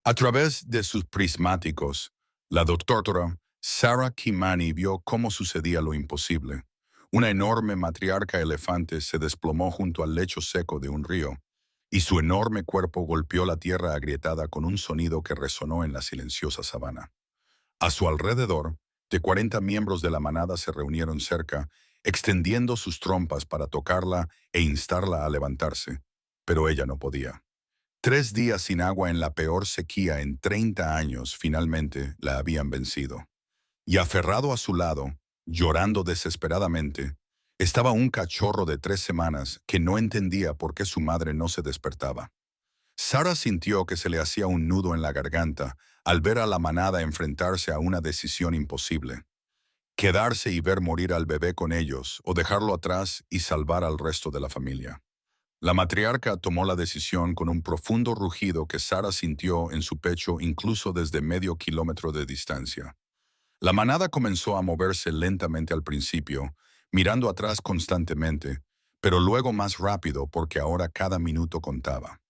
A través de sus prismáticos, la doctora Sarah Kimani vio cómo sucedía lo imposible. Una enorme matriarca elefante se desplomó junto al lecho seco de un río, y su enorme cuerpo golpeó la tierra agrietada con un sonido que resonó en la silenciosa sabana. A su alrededor, de 40 miembros de la manada se reunieron cerca, extendiendo sus trompas para tocarla e instarla a levantarse, pero ella no podía. 3 días sin agua en la peor sequía en 30 años finalmente la habían vencido. Y aferrado a su lado, llorando desesperadamente, estaba un cachorro de 3 semanas que no entendía por qué su madre no se despertaba. Sara sintió que se le hacía un nudo en la garganta al ver a la manada enfrentarse a una decisión imposible: quedarse y ver morir al bebé con ellos o dejarlo atrás y salvar al resto de la familia. La matriarca tomó la decisión con un profundo rugido que Sara sintió en su pecho incluso desde medio kilómetro de distancia. La manada comenzó a moverse lentamente al principio, mirando atrás constantemente, pero luego más rápido porque ahora cada minuto contaba.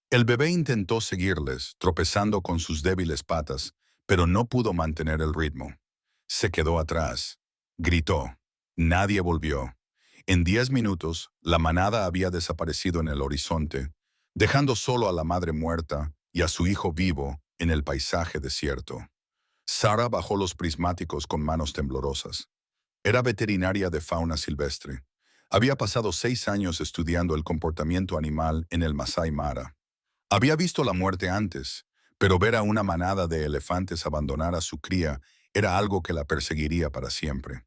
El bebé intentó seguirles, tropezando con sus débiles patas, pero no pudo mantener el ritmo. Se quedó atrás. Gritó. Nadie volvió. En 10 minutos, la manada había desaparecido en el horizonte, dejando solo a la madre muerta y a su hijo vivo en el paisaje desierto. Sara bajó los prismáticos con manos temblorosas. Era veterinaria de fauna silvestre. Había pasado 6 años estudiando el comportamiento animal en el Masai Mara. Había visto la muerte antes, pero ver a una manada de elefantes abandonar a su cría era algo que la perseguiría para siempre.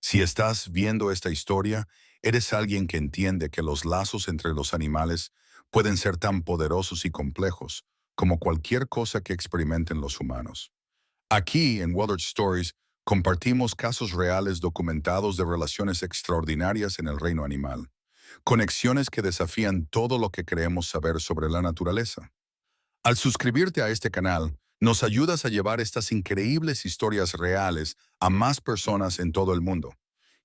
Si estás viendo esta historia, eres alguien que entiende que los lazos entre los animales pueden ser tan poderosos y complejos como cualquier cosa que experimenten los humanos. Aquí, en Willard Stories, compartimos casos reales documentados de relaciones extraordinarias en el reino animal, conexiones que desafían todo lo que creemos saber sobre la naturaleza. Al suscribirte a este canal, nos ayudas a llevar estas increíbles historias reales a más personas en todo el mundo,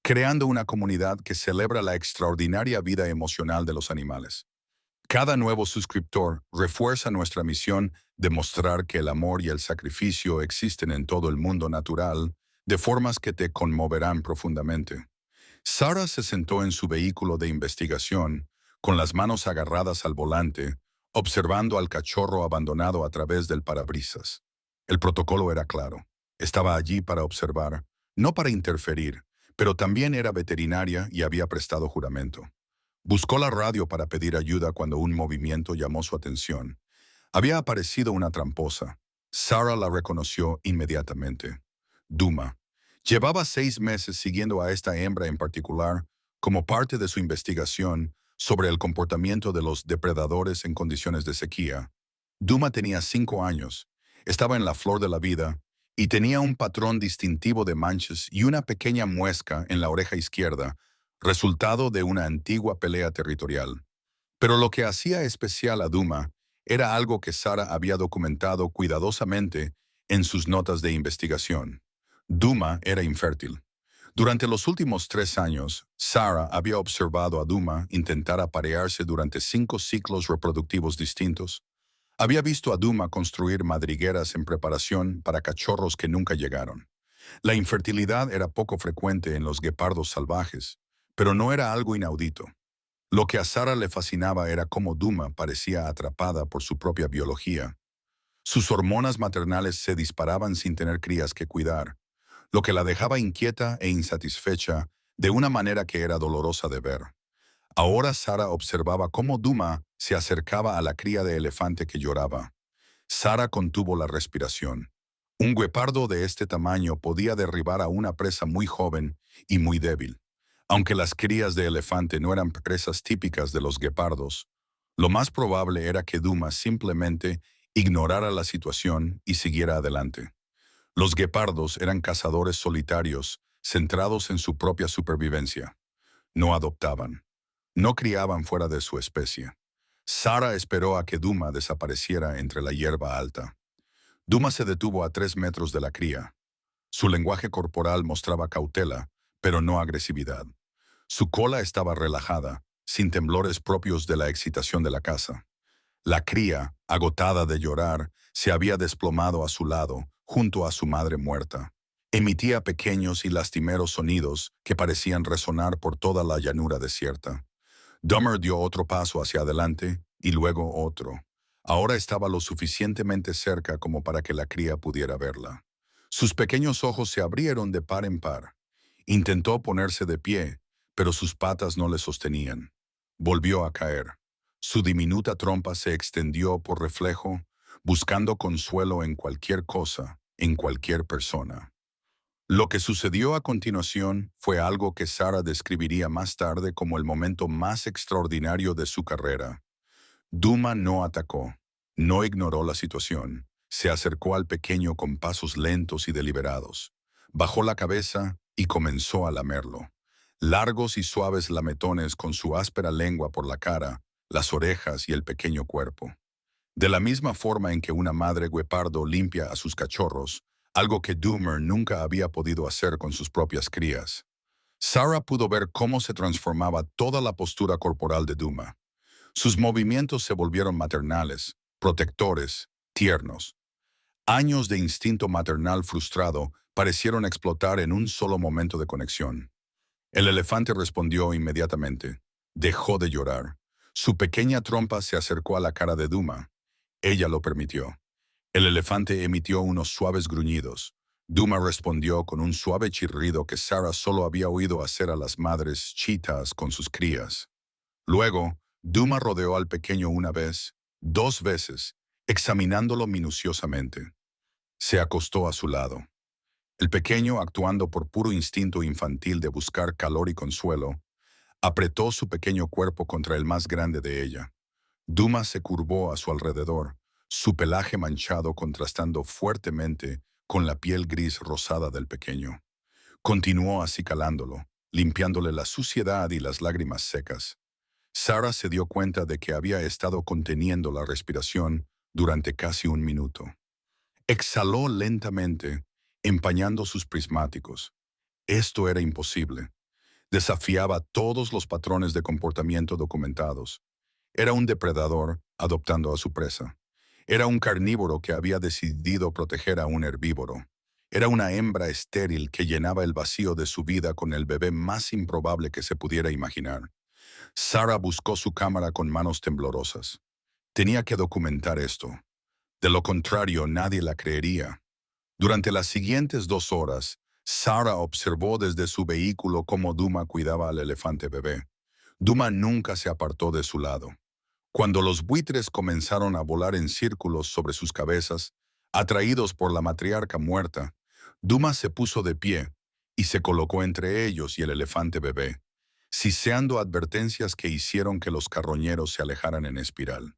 creando una comunidad que celebra la extraordinaria vida emocional de los animales. Cada nuevo suscriptor refuerza nuestra misión de mostrar que el amor y el sacrificio existen en todo el mundo natural, de formas que te conmoverán profundamente. Sara se sentó en su vehículo de investigación, con las manos agarradas al volante, observando al cachorro abandonado a través del parabrisas. El protocolo era claro. Estaba allí para observar, no para interferir, pero también era veterinaria y había prestado juramento. Buscó la radio para pedir ayuda cuando un movimiento llamó su atención. Había aparecido una tramposa. Sara la reconoció inmediatamente. Duma. Llevaba 6 meses siguiendo a esta hembra en particular como parte de su investigación sobre el comportamiento de los depredadores en condiciones de sequía. Duma tenía 5 años, estaba en la flor de la vida y tenía un patrón distintivo de manchas y una pequeña muesca en la oreja izquierda, resultado de una antigua pelea territorial. Pero lo que hacía especial a Duma era algo que Sara había documentado cuidadosamente en sus notas de investigación. Duma era infértil. Durante los últimos 3 años, Sara había observado a Duma intentar aparearse durante 5 ciclos reproductivos distintos. Había visto a Duma construir madrigueras en preparación para cachorros que nunca llegaron. La infertilidad era poco frecuente en los guepardos salvajes, pero no era algo inaudito. Lo que a Sara le fascinaba era cómo Duma parecía atrapada por su propia biología. Sus hormonas maternales se disparaban sin tener crías que cuidar, lo que la dejaba inquieta e insatisfecha de una manera que era dolorosa de ver. Ahora Sara observaba cómo Duma se acercaba a la cría de elefante que lloraba. Sara contuvo la respiración. Un guepardo de este tamaño podía derribar a una presa muy joven y muy débil. Aunque las crías de elefante no eran presas típicas de los guepardos, lo más probable era que Duma simplemente ignorara la situación y siguiera adelante. Los guepardos eran cazadores solitarios, centrados en su propia supervivencia. No adoptaban. No criaban fuera de su especie. Sara esperó a que Duma desapareciera entre la hierba alta. Duma se detuvo a 3 metros de la cría. Su lenguaje corporal mostraba cautela, pero no agresividad. Su cola estaba relajada, sin temblores propios de la excitación de la caza. La cría, agotada de llorar, se había desplomado a su lado, junto a su madre muerta. Emitía pequeños y lastimeros sonidos que parecían resonar por toda la llanura desierta. Dahmer dio otro paso hacia adelante y luego otro. Ahora estaba lo suficientemente cerca como para que la cría pudiera verla. Sus pequeños ojos se abrieron de par en par. Intentó ponerse de pie, pero sus patas no le sostenían. Volvió a caer. Su diminuta trompa se extendió por reflejo, buscando consuelo en cualquier cosa, en cualquier persona. Lo que sucedió a continuación fue algo que Sarah describiría más tarde como el momento más extraordinario de su carrera. Duma no atacó, no ignoró la situación, se acercó al pequeño con pasos lentos y deliberados, bajó la cabeza y comenzó a lamerlo. Largos y suaves lametones con su áspera lengua por la cara, las orejas y el pequeño cuerpo. De la misma forma en que una madre guepardo limpia a sus cachorros, algo que Dahmer nunca había podido hacer con sus propias crías. Sarah pudo ver cómo se transformaba toda la postura corporal de Duma. Sus movimientos se volvieron maternales, protectores, tiernos. Años de instinto maternal frustrado parecieron explotar en un solo momento de conexión. El elefante respondió inmediatamente. Dejó de llorar. Su pequeña trompa se acercó a la cara de Duma. Ella lo permitió. El elefante emitió unos suaves gruñidos. Duma respondió con un suave chirrido que Sarah solo había oído hacer a las madres chitas con sus crías. Luego, Duma rodeó al pequeño una vez, dos veces, examinándolo minuciosamente. Se acostó a su lado. El pequeño, actuando por puro instinto infantil de buscar calor y consuelo, apretó su pequeño cuerpo contra el más grande de ella. Duma se curvó a su alrededor, su pelaje manchado contrastando fuertemente con la piel gris rosada del pequeño. Continuó acicalándolo, limpiándole la suciedad y las lágrimas secas. Sarah se dio cuenta de que había estado conteniendo la respiración durante casi un minuto. Exhaló lentamente, empañando sus prismáticos. Esto era imposible. Desafiaba todos los patrones de comportamiento documentados. Era un depredador adoptando a su presa. Era un carnívoro que había decidido proteger a un herbívoro. Era una hembra estéril que llenaba el vacío de su vida con el bebé más improbable que se pudiera imaginar. Sarah buscó su cámara con manos temblorosas. Tenía que documentar esto. De lo contrario, nadie la creería. Durante las siguientes 2 horas, Sarah observó desde su vehículo cómo Duma cuidaba al elefante bebé. Duma nunca se apartó de su lado. Cuando los buitres comenzaron a volar en círculos sobre sus cabezas, atraídos por la matriarca muerta, Duma se puso de pie y se colocó entre ellos y el elefante bebé, siseando advertencias que hicieron que los carroñeros se alejaran en espiral.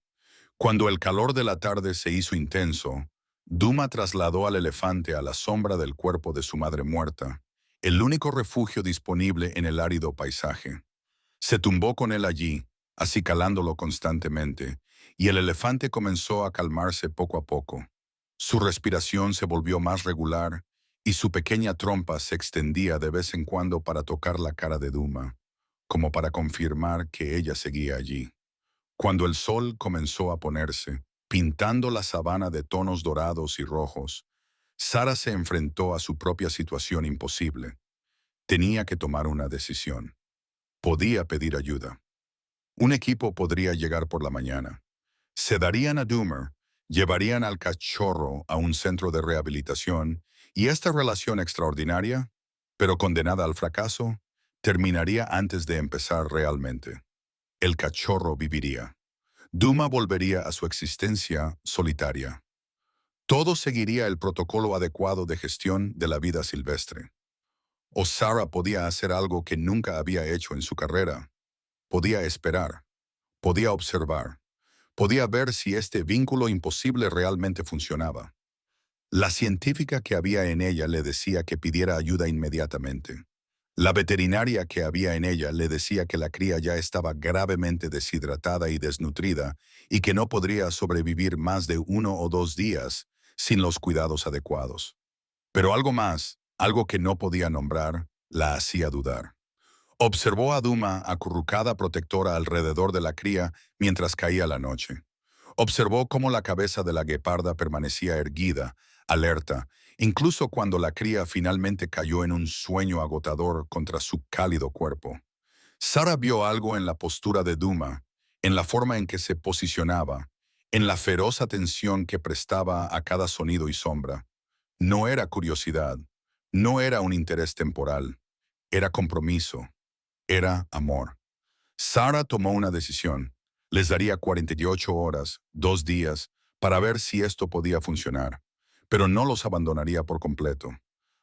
Cuando el calor de la tarde se hizo intenso, Duma trasladó al elefante a la sombra del cuerpo de su madre muerta, el único refugio disponible en el árido paisaje. Se tumbó con él allí, acicalándolo constantemente, y el elefante comenzó a calmarse poco a poco. Su respiración se volvió más regular y su pequeña trompa se extendía de vez en cuando para tocar la cara de Duma, como para confirmar que ella seguía allí. Cuando el sol comenzó a ponerse, pintando la sabana de tonos dorados y rojos, Sarah se enfrentó a su propia situación imposible. Tenía que tomar una decisión. Podía pedir ayuda. Un equipo podría llegar por la mañana. Sedarían a Dahmer, llevarían al cachorro a un centro de rehabilitación y esta relación extraordinaria, pero condenada al fracaso, terminaría antes de empezar realmente. El cachorro viviría. Duma volvería a su existencia solitaria. Todo seguiría el protocolo adecuado de gestión de la vida silvestre. O Sarah podía hacer algo que nunca había hecho en su carrera. Podía esperar. Podía observar. Podía ver si este vínculo imposible realmente funcionaba. La científica que había en ella le decía que pidiera ayuda inmediatamente. La veterinaria que había en ella le decía que la cría ya estaba gravemente deshidratada y desnutrida y que no podría sobrevivir más de 1 o 2 días sin los cuidados adecuados. Pero algo más, algo que no podía nombrar, la hacía dudar. Observó a Duma acurrucada protectora alrededor de la cría mientras caía la noche. Observó cómo la cabeza de la gueparda permanecía erguida, alerta, incluso cuando la cría finalmente cayó en un sueño agotador contra su cálido cuerpo. Sara vio algo en la postura de Duma, en la forma en que se posicionaba, en la feroz atención que prestaba a cada sonido y sombra. No era curiosidad, no era un interés temporal, era compromiso, era amor. Sara tomó una decisión. Les daría 48 horas, 2 días, para ver si esto podía funcionar, pero no los abandonaría por completo.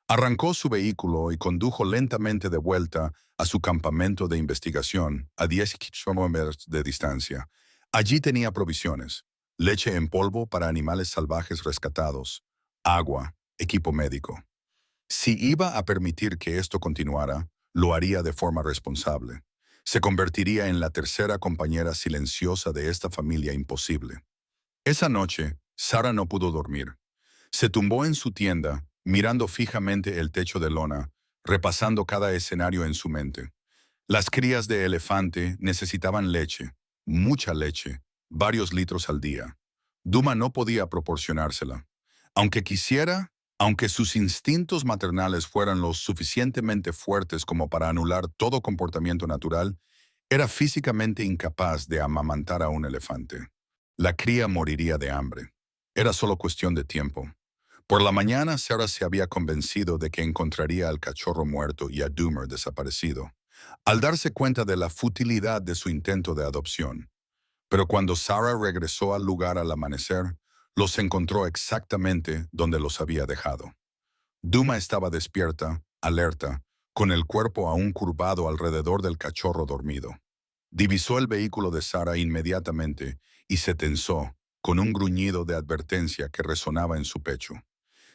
Arrancó su vehículo y condujo lentamente de vuelta a su campamento de investigación a 10 kilómetros de distancia. Allí tenía provisiones, leche en polvo para animales salvajes rescatados, agua, equipo médico. Si iba a permitir que esto continuara, lo haría de forma responsable. Se convertiría en la tercera compañera silenciosa de esta familia imposible. Esa noche, Sara no pudo dormir. Se tumbó en su tienda, mirando fijamente el techo de lona, repasando cada escenario en su mente. Las crías de elefante necesitaban leche, mucha leche, varios litros al día. Duma no podía proporcionársela. Aunque quisiera, aunque sus instintos maternales fueran lo suficientemente fuertes como para anular todo comportamiento natural, era físicamente incapaz de amamantar a un elefante. La cría moriría de hambre. Era solo cuestión de tiempo. Por la mañana, Sarah se había convencido de que encontraría al cachorro muerto y a Doomer desaparecido, al darse cuenta de la futilidad de su intento de adopción. Pero cuando Sarah regresó al lugar al amanecer, los encontró exactamente donde los había dejado. Duma estaba despierta, alerta, con el cuerpo aún curvado alrededor del cachorro dormido. Divisó el vehículo de Sarah inmediatamente y se tensó, con un gruñido de advertencia que resonaba en su pecho.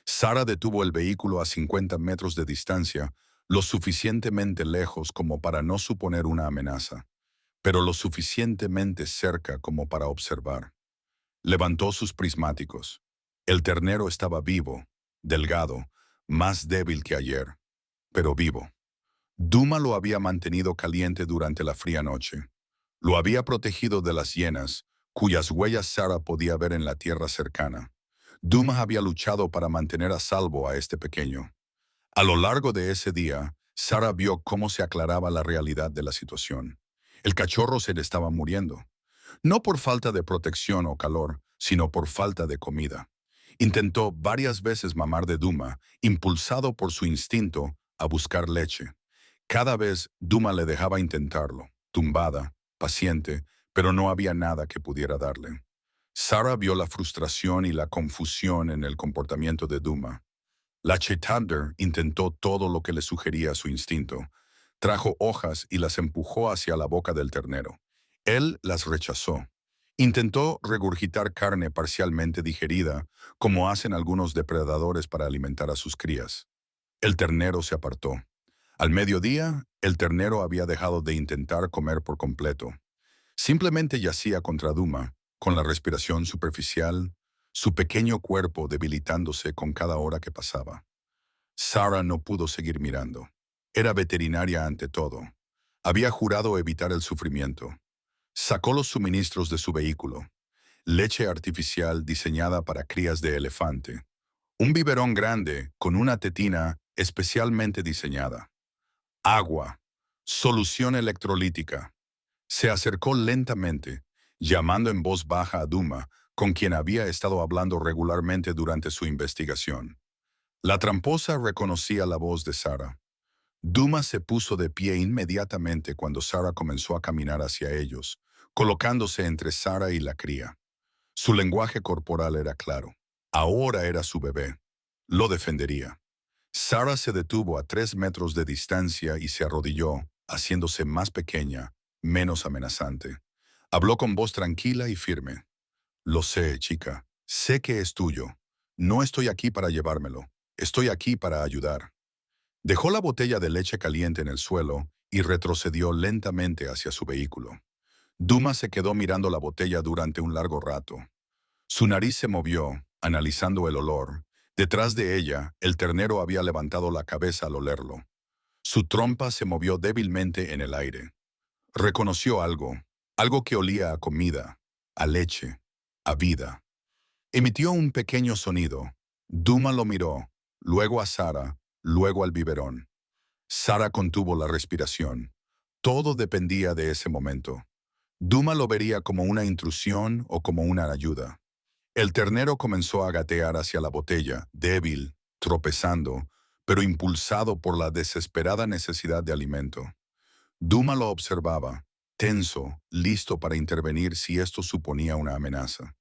Sarah detuvo el vehículo a 50 metros de distancia, lo suficientemente lejos como para no suponer una amenaza, pero lo suficientemente cerca como para observar. Levantó sus prismáticos. El ternero estaba vivo, delgado, más débil que ayer, pero vivo. Duma lo había mantenido caliente durante la fría noche. Lo había protegido de las hienas, cuyas huellas Sarah podía ver en la tierra cercana. Duma había luchado para mantener a salvo a este pequeño. A lo largo de ese día, Sarah vio cómo se aclaraba la realidad de la situación. El cachorro se le estaba muriendo. No por falta de protección o calor, sino por falta de comida. Intentó varias veces mamar de Duma, impulsado por su instinto a buscar leche. Cada vez Duma le dejaba intentarlo, tumbada, paciente, pero no había nada que pudiera darle. Sarah vio la frustración y la confusión en el comportamiento de Duma. La Chetadder intentó todo lo que le sugería su instinto. Trajo hojas y las empujó hacia la boca del ternero. Él las rechazó. Intentó regurgitar carne parcialmente digerida, como hacen algunos depredadores para alimentar a sus crías. El ternero se apartó. Al mediodía, el ternero había dejado de intentar comer por completo. Simplemente yacía contra Duma, con la respiración superficial, su pequeño cuerpo debilitándose con cada hora que pasaba. Sarah no pudo seguir mirando. Era veterinaria ante todo. Había jurado evitar el sufrimiento. Sacó los suministros de su vehículo. Leche artificial diseñada para crías de elefante. Un biberón grande con una tetina especialmente diseñada. Agua. Solución electrolítica. Se acercó lentamente, llamando en voz baja a Duma, con quien había estado hablando regularmente durante su investigación. La tramposa reconocía la voz de Sarah. Duma se puso de pie inmediatamente cuando Sarah comenzó a caminar hacia ellos, colocándose entre Sarah y la cría. Su lenguaje corporal era claro. Ahora era su bebé. Lo defendería. Sarah se detuvo a 3 metros de distancia y se arrodilló, haciéndose más pequeña, menos amenazante. Habló con voz tranquila y firme. Lo sé, chica. Sé que es tuyo. No estoy aquí para llevármelo. Estoy aquí para ayudar. Dejó la botella de leche caliente en el suelo y retrocedió lentamente hacia su vehículo. Duma se quedó mirando la botella durante un largo rato. Su nariz se movió, analizando el olor. Detrás de ella, el ternero había levantado la cabeza al olerlo. Su trompa se movió débilmente en el aire. Reconoció algo, algo que olía a comida, a leche. a vida. Emitió un pequeño sonido. Duma lo miró, luego a Sara, luego al biberón. Sara contuvo la respiración. Todo dependía de ese momento. Duma lo vería como una intrusión o como una ayuda. El ternero comenzó a gatear hacia la botella, débil, tropezando, pero impulsado por la desesperada necesidad de alimento. Duma lo observaba, tenso, listo para intervenir si esto suponía una amenaza.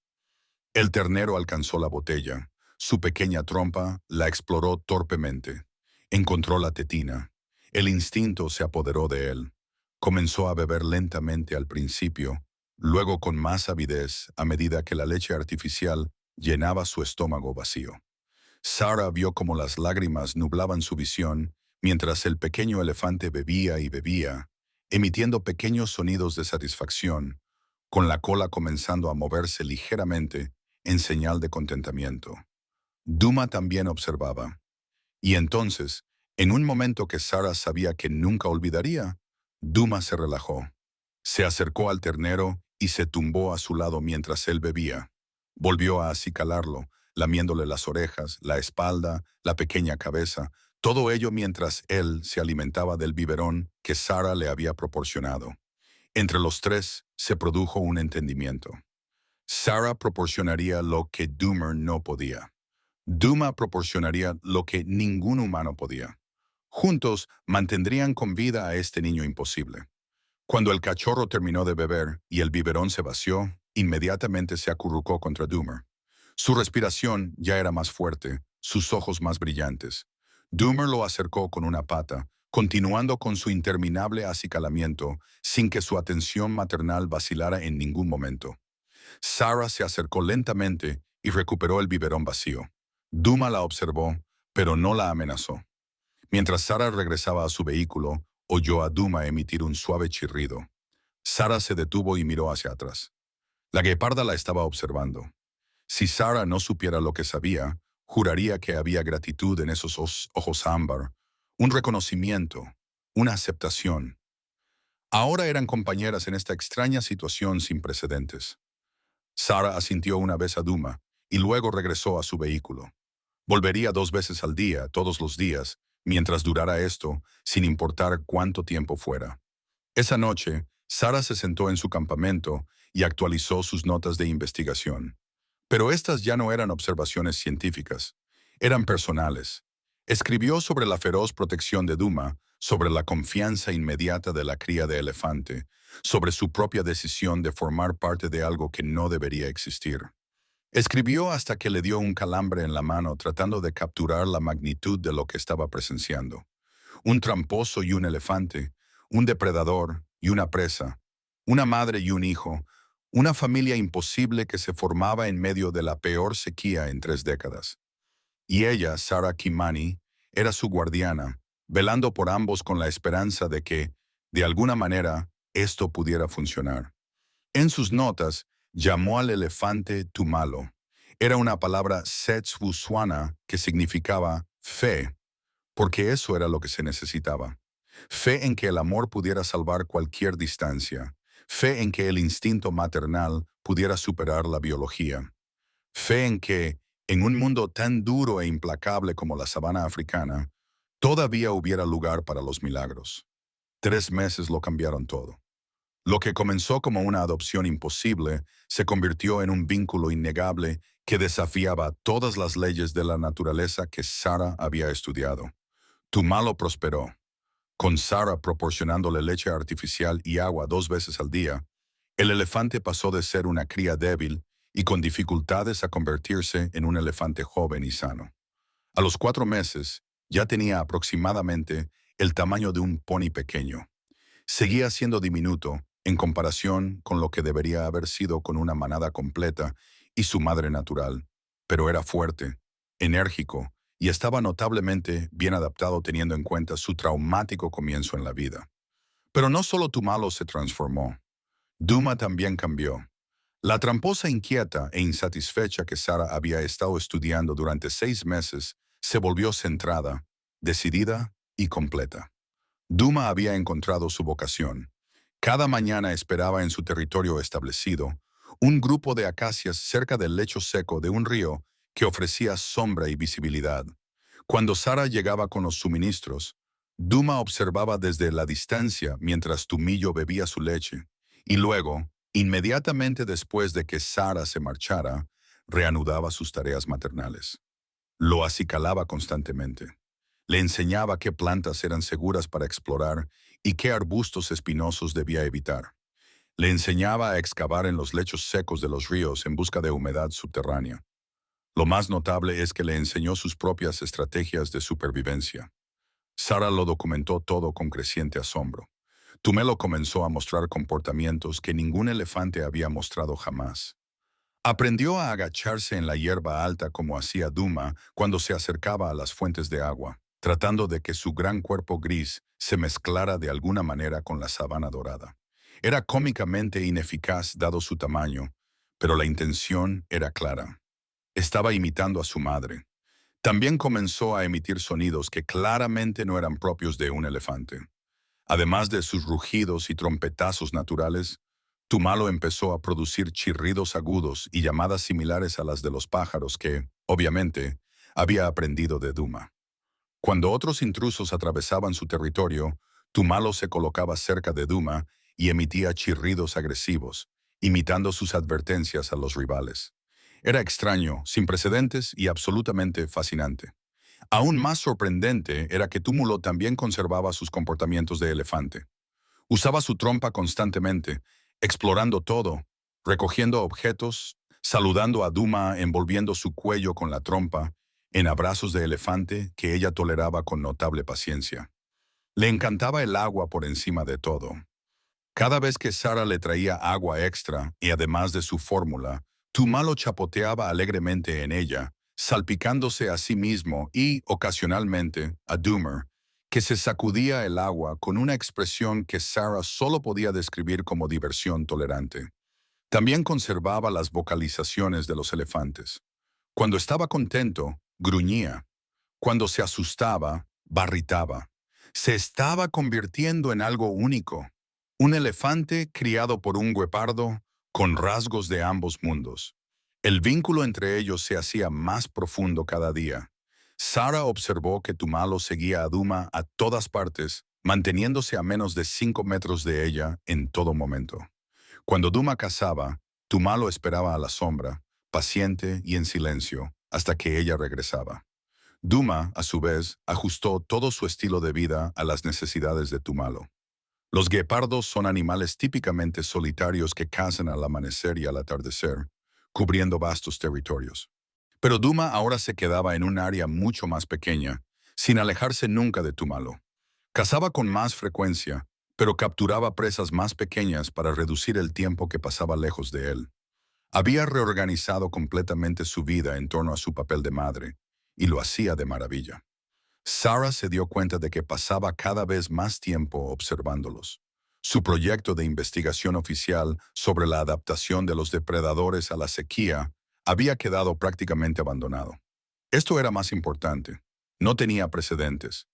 El ternero alcanzó la botella. Su pequeña trompa la exploró torpemente. Encontró la tetina. El instinto se apoderó de él. Comenzó a beber lentamente al principio, luego con más avidez a medida que la leche artificial llenaba su estómago vacío. Sara vio cómo las lágrimas nublaban su visión mientras el pequeño elefante bebía y bebía, emitiendo pequeños sonidos de satisfacción, con la cola comenzando a moverse ligeramente en señal de contentamiento. Duma también observaba. Y entonces, en un momento que Sara sabía que nunca olvidaría, Duma se relajó. Se acercó al ternero y se tumbó a su lado mientras él bebía. Volvió a acicalarlo, lamiéndole las orejas, la espalda, la pequeña cabeza, todo ello mientras él se alimentaba del biberón que Sara le había proporcionado. Entre los tres se produjo un entendimiento. Sara proporcionaría lo que Duma no podía. Duma proporcionaría lo que ningún humano podía. Juntos mantendrían con vida a este niño imposible. Cuando el cachorro terminó de beber y el biberón se vació, inmediatamente se acurrucó contra Doomer. Su respiración ya era más fuerte, sus ojos más brillantes. Doomer lo acercó con una pata, continuando con su interminable acicalamiento, sin que su atención maternal vacilara en ningún momento. Sara se acercó lentamente y recuperó el biberón vacío. Duma la observó, pero no la amenazó. Mientras Sara regresaba a su vehículo, oyó a Duma emitir un suave chirrido. Sara se detuvo y miró hacia atrás. La gueparda la estaba observando. Si Sara no supiera lo que sabía, juraría que había gratitud en esos ojos ámbar, un reconocimiento, una aceptación. Ahora eran compañeras en esta extraña situación sin precedentes. Sara asintió una vez a Duma y luego regresó a su vehículo. Volvería 2 veces al día, todos los días, mientras durara esto, sin importar cuánto tiempo fuera. Esa noche, Sara se sentó en su campamento y actualizó sus notas de investigación. Pero estas ya no eran observaciones científicas, eran personales. Escribió sobre la feroz protección de Duma, sobre la confianza inmediata de la cría de elefante, sobre su propia decisión de formar parte de algo que no debería existir. Escribió hasta que le dio un calambre en la mano tratando de capturar la magnitud de lo que estaba presenciando. Un tramposo y un elefante, un depredador y una presa, una madre y un hijo, una familia imposible que se formaba en medio de la peor sequía en 3 décadas. Y ella, Sara Kimani, era su guardiana, velando por ambos con la esperanza de que, de alguna manera, esto pudiera funcionar. En sus notas, llamó al elefante Tumalo. Era una palabra Setswana que significaba fe, porque eso era lo que se necesitaba. Fe en que el amor pudiera salvar cualquier distancia. Fe en que el instinto maternal pudiera superar la biología. Fe en que, en un mundo tan duro e implacable como la sabana africana, todavía hubiera lugar para los milagros. 3 meses lo cambiaron todo. Lo que comenzó como una adopción imposible se convirtió en un vínculo innegable que desafiaba todas las leyes de la naturaleza que Sara había estudiado. Tumalo prosperó. Con Sara proporcionándole leche artificial y agua 2 veces al día, el elefante pasó de ser una cría débil y con dificultades a convertirse en un elefante joven y sano. A los 4 meses, ya tenía aproximadamente el tamaño de un pony pequeño. Seguía siendo diminuto en comparación con lo que debería haber sido con una manada completa y su madre natural, pero era fuerte, enérgico y estaba notablemente bien adaptado teniendo en cuenta su traumático comienzo en la vida. Pero no solo Tumalo se transformó, Duma también cambió. La tramposa inquieta e insatisfecha que Sara había estado estudiando durante 6 meses se volvió centrada, decidida y completa. Duma había encontrado su vocación. Cada mañana esperaba en su territorio establecido, un grupo de acacias cerca del lecho seco de un río que ofrecía sombra y visibilidad. Cuando Sara llegaba con los suministros, Duma observaba desde la distancia mientras Tumillo bebía su leche, y luego, inmediatamente después de que Sara se marchara, reanudaba sus tareas maternales. Lo acicalaba constantemente. Le enseñaba qué plantas eran seguras para explorar y qué arbustos espinosos debía evitar. Le enseñaba a excavar en los lechos secos de los ríos en busca de humedad subterránea. Lo más notable es que le enseñó sus propias estrategias de supervivencia. Sara lo documentó todo con creciente asombro. Tumelo comenzó a mostrar comportamientos que ningún elefante había mostrado jamás. Aprendió a agacharse en la hierba alta como hacía Duma cuando se acercaba a las fuentes de agua, tratando de que su gran cuerpo gris se mezclara de alguna manera con la sabana dorada. Era cómicamente ineficaz dado su tamaño, pero la intención era clara. Estaba imitando a su madre. También comenzó a emitir sonidos que claramente no eran propios de un elefante. Además de sus rugidos y trompetazos naturales, Tumalo empezó a producir chirridos agudos y llamadas similares a las de los pájaros que, obviamente, había aprendido de Duma. Cuando otros intrusos atravesaban su territorio, Tumalo se colocaba cerca de Duma y emitía chirridos agresivos, imitando sus advertencias a los rivales. Era extraño, sin precedentes y absolutamente fascinante. Aún más sorprendente era que Túmulo también conservaba sus comportamientos de elefante. Usaba su trompa constantemente, explorando todo, recogiendo objetos, saludando a Duma, envolviendo su cuello con la trompa, en abrazos de elefante que ella toleraba con notable paciencia. Le encantaba el agua por encima de todo. Cada vez que Sara le traía agua extra, y además de su fórmula, Tumalo chapoteaba alegremente en ella, salpicándose a sí mismo y, ocasionalmente, a Doomer, que se sacudía el agua con una expresión que Sara solo podía describir como diversión tolerante. También conservaba las vocalizaciones de los elefantes. Cuando estaba contento, gruñía. Cuando se asustaba, barritaba. Se estaba convirtiendo en algo único. Un elefante criado por un guepardo con rasgos de ambos mundos. El vínculo entre ellos se hacía más profundo cada día. Sara observó que Tumalo seguía a Duma a todas partes, manteniéndose a menos de 5 metros de ella en todo momento. Cuando Duma cazaba, Tumalo esperaba a la sombra, paciente y en silencio, hasta que ella regresaba. Duma, a su vez, ajustó todo su estilo de vida a las necesidades de Tumalo. Los guepardos son animales típicamente solitarios que cazan al amanecer y al atardecer, cubriendo vastos territorios. Pero Duma ahora se quedaba en un área mucho más pequeña, sin alejarse nunca de Tumalo. Cazaba con más frecuencia, pero capturaba presas más pequeñas para reducir el tiempo que pasaba lejos de él. Había reorganizado completamente su vida en torno a su papel de madre, y lo hacía de maravilla. Sara se dio cuenta de que pasaba cada vez más tiempo observándolos. Su proyecto de investigación oficial sobre la adaptación de los depredadores a la sequía había quedado prácticamente abandonado. Esto era más importante. No tenía precedentes.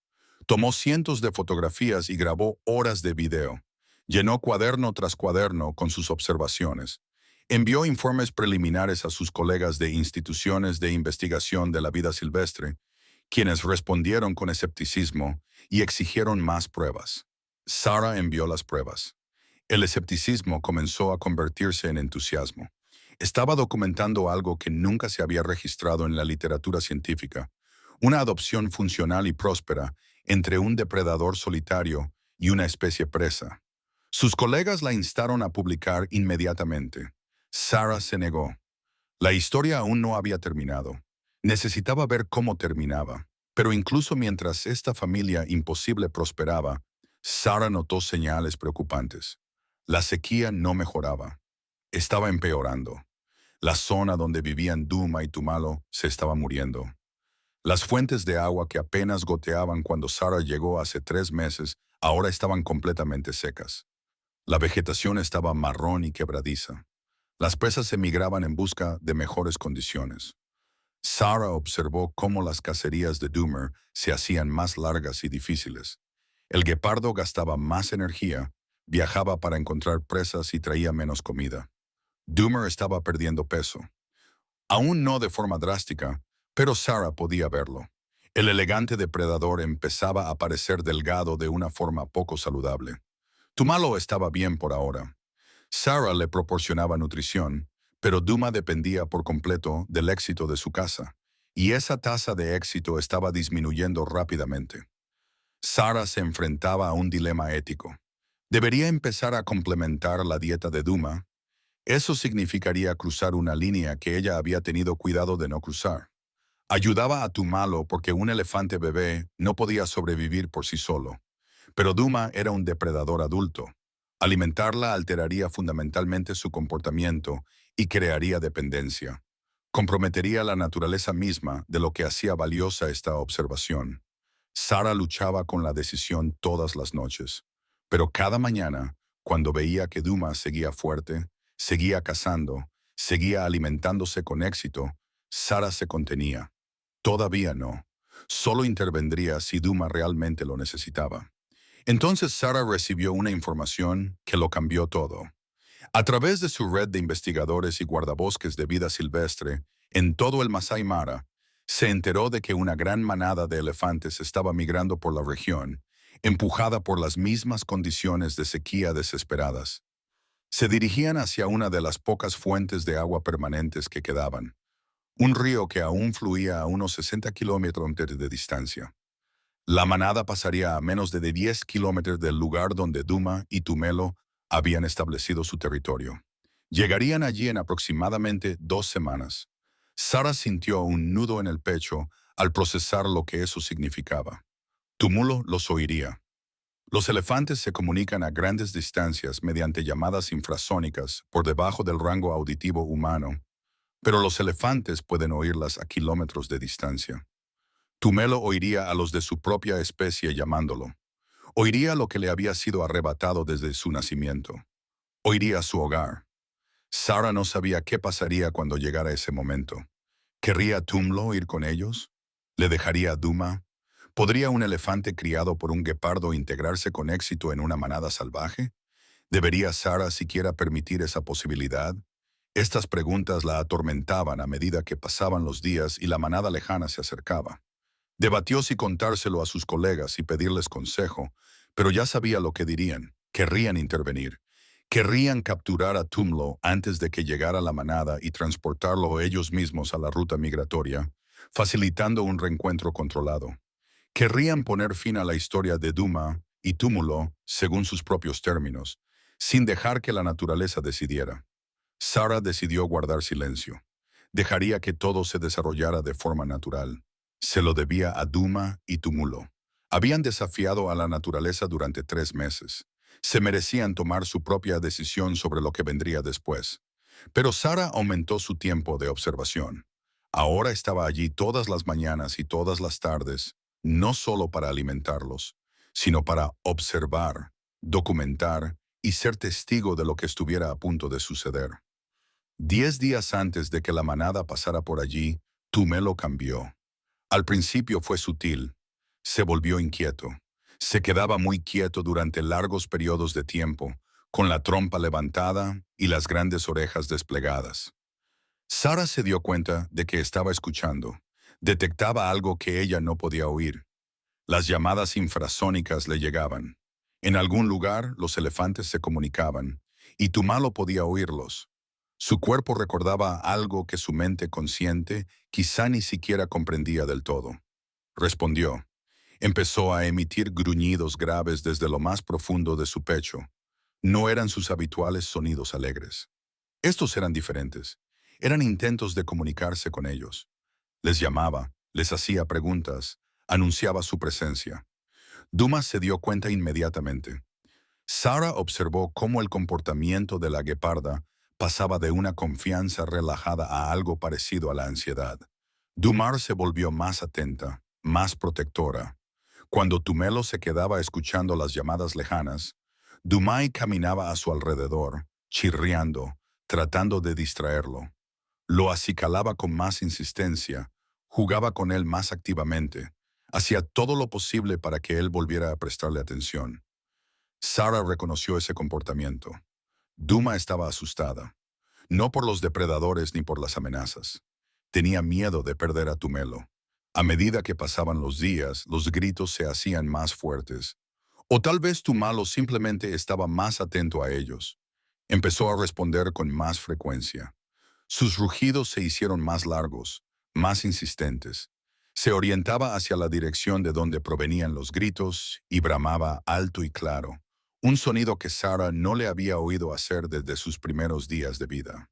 Tomó cientos de fotografías y grabó horas de video. Llenó cuaderno tras cuaderno con sus observaciones. Envió informes preliminares a sus colegas de instituciones de investigación de la vida silvestre, quienes respondieron con escepticismo y exigieron más pruebas. Sara envió las pruebas. El escepticismo comenzó a convertirse en entusiasmo. Estaba documentando algo que nunca se había registrado en la literatura científica, una adopción funcional y próspera entre un depredador solitario y una especie presa. Sus colegas la instaron a publicar inmediatamente. Sara se negó. La historia aún no había terminado. Necesitaba ver cómo terminaba. Pero incluso mientras esta familia imposible prosperaba, Sara notó señales preocupantes. La sequía no mejoraba. Estaba empeorando. La zona donde vivían Duma y Tumalo se estaba muriendo. Las fuentes de agua que apenas goteaban cuando Sara llegó hace 3 meses ahora estaban completamente secas. La vegetación estaba marrón y quebradiza. Las presas emigraban en busca de mejores condiciones. Sara observó cómo las cacerías de Doomer se hacían más largas y difíciles. El guepardo gastaba más energía, viajaba para encontrar presas y traía menos comida. Doomer estaba perdiendo peso. Aún no de forma drástica, pero Sarah podía verlo. El elegante depredador empezaba a parecer delgado de una forma poco saludable. Tumalo estaba bien por ahora. Sarah le proporcionaba nutrición, pero Duma dependía por completo del éxito de su casa, y esa tasa de éxito estaba disminuyendo rápidamente. Sarah se enfrentaba a un dilema ético. ¿Debería empezar a complementar la dieta de Duma? Eso significaría cruzar una línea que ella había tenido cuidado de no cruzar. Ayudaba a Tumalo porque un elefante bebé no podía sobrevivir por sí solo. Pero Duma era un depredador adulto. Alimentarla alteraría fundamentalmente su comportamiento y crearía dependencia. Comprometería la naturaleza misma de lo que hacía valiosa esta observación. Sara luchaba con la decisión todas las noches. Pero cada mañana, cuando veía que Duma seguía fuerte, seguía cazando, seguía alimentándose con éxito, Sara se contenía. Todavía no. Solo intervendría si Duma realmente lo necesitaba. Entonces Sara recibió una información que lo cambió todo. A través de su red de investigadores y guardabosques de vida silvestre en todo el Masai Mara, se enteró de que una gran manada de elefantes estaba migrando por la región, empujada por las mismas condiciones de sequía desesperadas. Se dirigían hacia una de las pocas fuentes de agua permanentes que quedaban, un río que aún fluía a unos 60 kilómetros de distancia. La manada pasaría a menos de 10 kilómetros del lugar donde Duma y Tumelo habían establecido su territorio. Llegarían allí en aproximadamente 2 semanas. Sara sintió un nudo en el pecho al procesar lo que eso significaba. Tumulo los oiría. Los elefantes se comunican a grandes distancias mediante llamadas infrasónicas por debajo del rango auditivo humano, pero los elefantes pueden oírlas a kilómetros de distancia. Tumelo oiría a los de su propia especie llamándolo. Oiría lo que le había sido arrebatado desde su nacimiento. Oiría su hogar. Sara no sabía qué pasaría cuando llegara ese momento. ¿Querría Tumlo ir con ellos? ¿Le dejaría a Duma? ¿Podría un elefante criado por un guepardo integrarse con éxito en una manada salvaje? ¿Debería Sara siquiera permitir esa posibilidad? Estas preguntas la atormentaban a medida que pasaban los días y la manada lejana se acercaba. Debatió si contárselo a sus colegas y pedirles consejo, pero ya sabía lo que dirían. Querrían intervenir. Querrían capturar a Tumlo antes de que llegara la manada y transportarlo ellos mismos a la ruta migratoria, facilitando un reencuentro controlado. Querrían poner fin a la historia de Duma y Túmulo según sus propios términos, sin dejar que la naturaleza decidiera. Sara decidió guardar silencio. Dejaría que todo se desarrollara de forma natural. Se lo debía a Duma y Túmulo. Habían desafiado a la naturaleza durante 3 meses. Se merecían tomar su propia decisión sobre lo que vendría después. Pero Sara aumentó su tiempo de observación. Ahora estaba allí todas las mañanas y todas las tardes, no solo para alimentarlos, sino para observar, documentar y ser testigo de lo que estuviera a punto de suceder. 10 días antes de que la manada pasara por allí, Tumelo cambió. Al principio fue sutil. Se volvió inquieto. Se quedaba muy quieto durante largos periodos de tiempo, con la trompa levantada y las grandes orejas desplegadas. Sara se dio cuenta de que estaba escuchando. Detectaba algo que ella no podía oír. Las llamadas infrasónicas le llegaban. En algún lugar los elefantes se comunicaban, y Tumalo podía oírlos. Su cuerpo recordaba algo que su mente consciente quizá ni siquiera comprendía del todo. Respondió. Empezó a emitir gruñidos graves desde lo más profundo de su pecho. No eran sus habituales sonidos alegres. Estos eran diferentes. Eran intentos de comunicarse con ellos. Les llamaba, les hacía preguntas, anunciaba su presencia. Duma se dio cuenta inmediatamente. Sara observó cómo el comportamiento de la gueparda pasaba de una confianza relajada a algo parecido a la ansiedad. Dumar se volvió más atenta, más protectora. Cuando Tumelo se quedaba escuchando las llamadas lejanas, Dumai caminaba a su alrededor, chirriando, tratando de distraerlo. Lo acicalaba con más insistencia, jugaba con él más activamente, hacía todo lo posible para que él volviera a prestarle atención. Sara reconoció ese comportamiento. Duma estaba asustada. no por los depredadores ni por las amenazas. Tenía miedo de perder a Tumelo. A medida que pasaban los días, los gritos se hacían más fuertes. O tal vez Tumalo simplemente estaba más atento a ellos. Empezó a responder con más frecuencia. Sus rugidos se hicieron más largos, más insistentes. Se orientaba hacia la dirección de donde provenían los gritos y bramaba alto y claro, un sonido que Sarah no le había oído hacer desde sus primeros días de vida.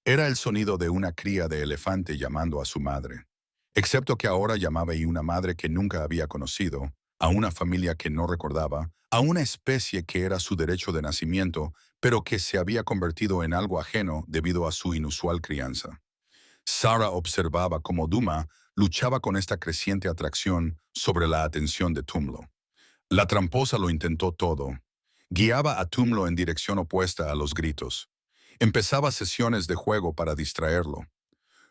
Era el sonido de una cría de elefante llamando a su madre, excepto que ahora llamaba a una madre que nunca había conocido, a una familia que no recordaba, a una especie que era su derecho de nacimiento, pero que se había convertido en algo ajeno debido a su inusual crianza. Sarah observaba cómo Duma luchaba con esta creciente atracción sobre la atención de Tumlo. La tramposa lo intentó todo. Guiaba a Tumlo en dirección opuesta a los gritos. Empezaba sesiones de juego para distraerlo.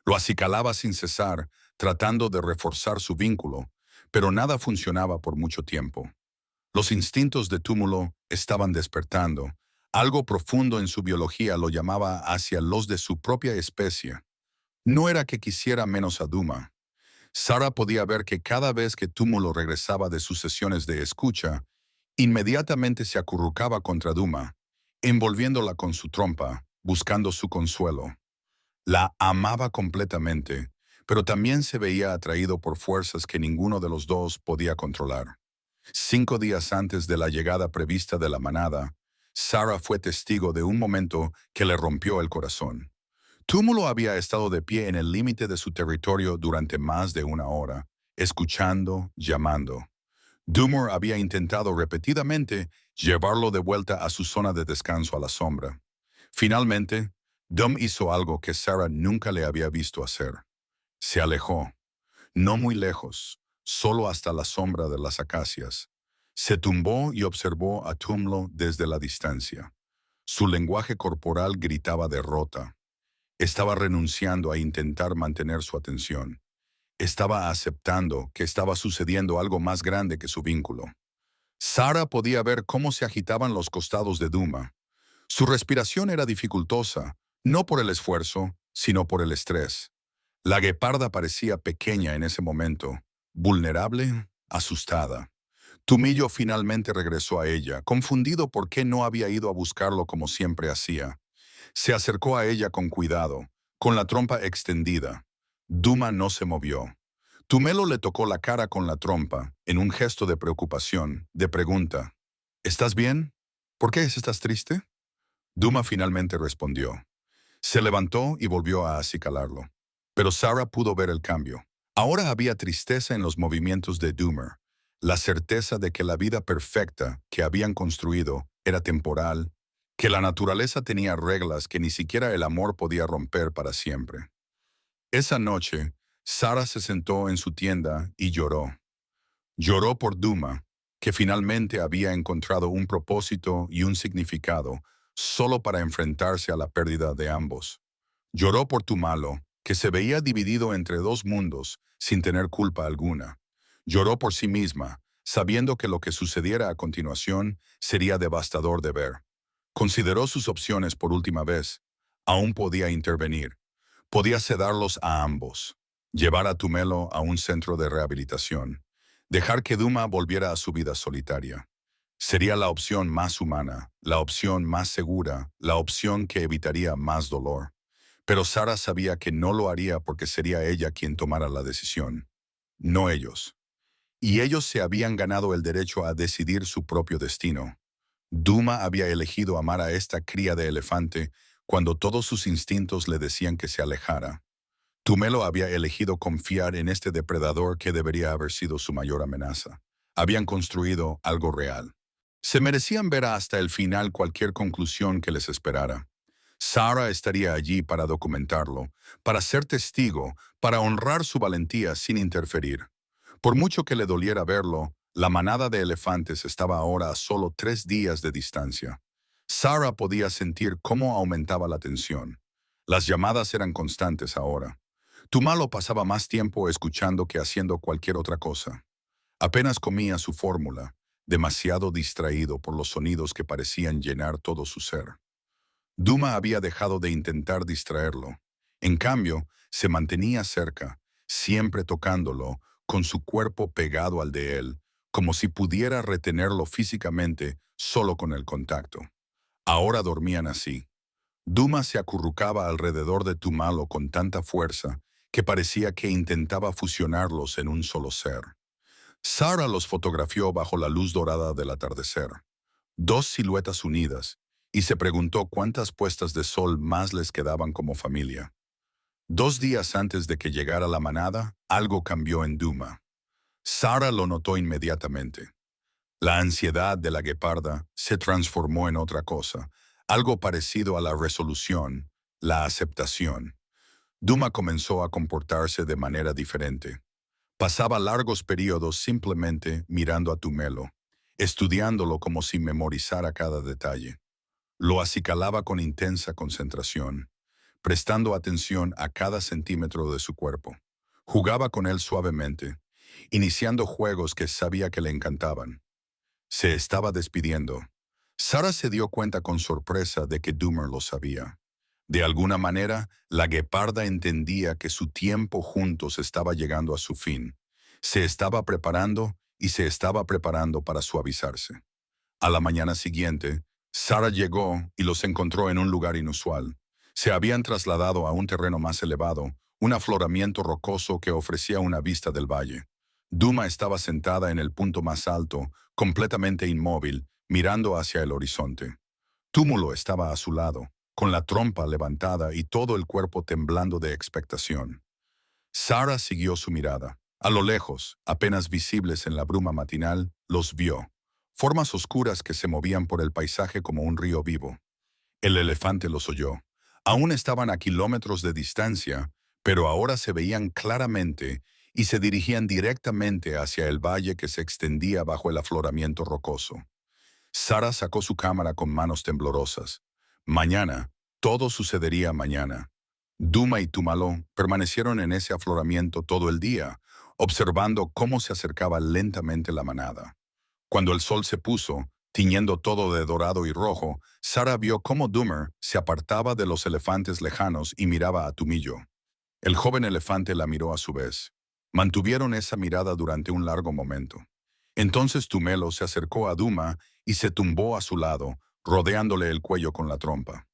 Lo acicalaba sin cesar, tratando de reforzar su vínculo, pero nada funcionaba por mucho tiempo. Los instintos de Túmulo estaban despertando. Algo profundo en su biología lo llamaba hacia los de su propia especie. No era que quisiera menos a Duma. Sarah podía ver que cada vez que Túmulo regresaba de sus sesiones de escucha, inmediatamente se acurrucaba contra Duma, envolviéndola con su trompa, buscando su consuelo. La amaba completamente, pero también se veía atraído por fuerzas que ninguno de los dos podía controlar. 5 días antes de la llegada prevista de la manada, Sarah fue testigo de un momento que le rompió el corazón. Túmulo había estado de pie en el límite de su territorio durante más de una hora, escuchando, llamando. Dumor había intentado repetidamente llevarlo de vuelta a su zona de descanso a la sombra. Finalmente, Dum hizo algo que Sarah nunca le había visto hacer. Se alejó, no muy lejos, solo hasta la sombra de las acacias. Se tumbó y observó a Tumlo desde la distancia. Su lenguaje corporal gritaba derrota. Estaba renunciando a intentar mantener su atención. Estaba aceptando que estaba sucediendo algo más grande que su vínculo. Sarah podía ver cómo se agitaban los costados de Duma. Su respiración era dificultosa, no por el esfuerzo, sino por el estrés. La gueparda parecía pequeña en ese momento, vulnerable, asustada. Tumillo finalmente regresó a ella, confundido por qué no había ido a buscarlo como siempre hacía. Se acercó a ella con cuidado, con la trompa extendida. Duma no se movió. Tumelo le tocó la cara con la trompa, en un gesto de preocupación, de pregunta. ¿Estás bien? ¿Por qué estás triste? Duma finalmente respondió. Se levantó y volvió a acicalarlo. Pero Sarah pudo ver el cambio. Ahora había tristeza en los movimientos de Doomer, la certeza de que la vida perfecta que habían construido era temporal, que la naturaleza tenía reglas que ni siquiera el amor podía romper para siempre. Esa noche, Sarah se sentó en su tienda y lloró. Lloró por Duma, que finalmente había encontrado un propósito y un significado solo para enfrentarse a la pérdida de ambos. Lloró por Tumalo, que se veía dividido entre dos mundos sin tener culpa alguna. Lloró por sí misma, sabiendo que lo que sucediera a continuación sería devastador de ver. Consideró sus opciones por última vez. Aún podía intervenir. Podía sedarlos a ambos. Llevar a Tumelo a un centro de rehabilitación. Dejar que Duma volviera a su vida solitaria. Sería la opción más humana, la opción más segura, la opción que evitaría más dolor. Pero Sarah sabía que no lo haría porque sería ella quien tomara la decisión, no ellos. Y ellos se habían ganado el derecho a decidir su propio destino. Duma había elegido amar a esta cría de elefante cuando todos sus instintos le decían que se alejara. Tumelo había elegido confiar en este depredador que debería haber sido su mayor amenaza. Habían construido algo real. Se merecían ver hasta el final cualquier conclusión que les esperara. Sarah estaría allí para documentarlo, para ser testigo, para honrar su valentía sin interferir. Por mucho que le doliera verlo, la manada de elefantes estaba ahora a solo 3 días de distancia. Sarah podía sentir cómo aumentaba la tensión. Las llamadas eran constantes ahora. Tumalo pasaba más tiempo escuchando que haciendo cualquier otra cosa. Apenas comía su fórmula, demasiado distraído por los sonidos que parecían llenar todo su ser. Duma había dejado de intentar distraerlo. En cambio, se mantenía cerca, siempre tocándolo, con su cuerpo pegado al de él, como si pudiera retenerlo físicamente solo con el contacto. Ahora dormían así. Duma se acurrucaba alrededor de Tumalo con tanta fuerza que parecía que intentaba fusionarlos en un solo ser. Sarah los fotografió bajo la luz dorada del atardecer, dos siluetas unidas, y se preguntó cuántas puestas de sol más les quedaban como familia. 2 días antes de que llegara la manada, algo cambió en Duma. Sarah lo notó inmediatamente. La ansiedad de la gueparda se transformó en otra cosa, algo parecido a la resolución, la aceptación. Duma comenzó a comportarse de manera diferente. Pasaba largos periodos simplemente mirando a Tumelo, estudiándolo como si memorizara cada detalle. Lo acicalaba con intensa concentración, prestando atención a cada centímetro de su cuerpo. Jugaba con él suavemente, iniciando juegos que sabía que le encantaban. Se estaba despidiendo. Sarah se dio cuenta con sorpresa de que Doomer lo sabía. De alguna manera, la gueparda entendía que su tiempo juntos estaba llegando a su fin. Se estaba preparando y se estaba preparando para suavizarse. A la mañana siguiente, Sarah llegó y los encontró en un lugar inusual. Se habían trasladado a un terreno más elevado, un afloramiento rocoso que ofrecía una vista del valle. Duma estaba sentada en el punto más alto, completamente inmóvil, mirando hacia el horizonte. Túmulo estaba a su lado, con la trompa levantada y todo el cuerpo temblando de expectación. Sarah siguió su mirada. A lo lejos, apenas visibles en la bruma matinal, los vio. Formas oscuras que se movían por el paisaje como un río vivo. El elefante los oyó. Aún estaban a kilómetros de distancia, pero ahora se veían claramente y se dirigían directamente hacia el valle que se extendía bajo el afloramiento rocoso. Sarah sacó su cámara con manos temblorosas. Mañana, todo sucedería mañana. Duma y Tumalo permanecieron en ese afloramiento todo el día, observando cómo se acercaba lentamente la manada. Cuando el sol se puso, tiñendo todo de dorado y rojo, Sarah vio cómo Doomer se apartaba de los elefantes lejanos y miraba a Tumillo. El joven elefante la miró a su vez. Mantuvieron esa mirada durante un largo momento. Entonces Tumelo se acercó a Duma y se tumbó a su lado, rodeándole el cuello con la trompa.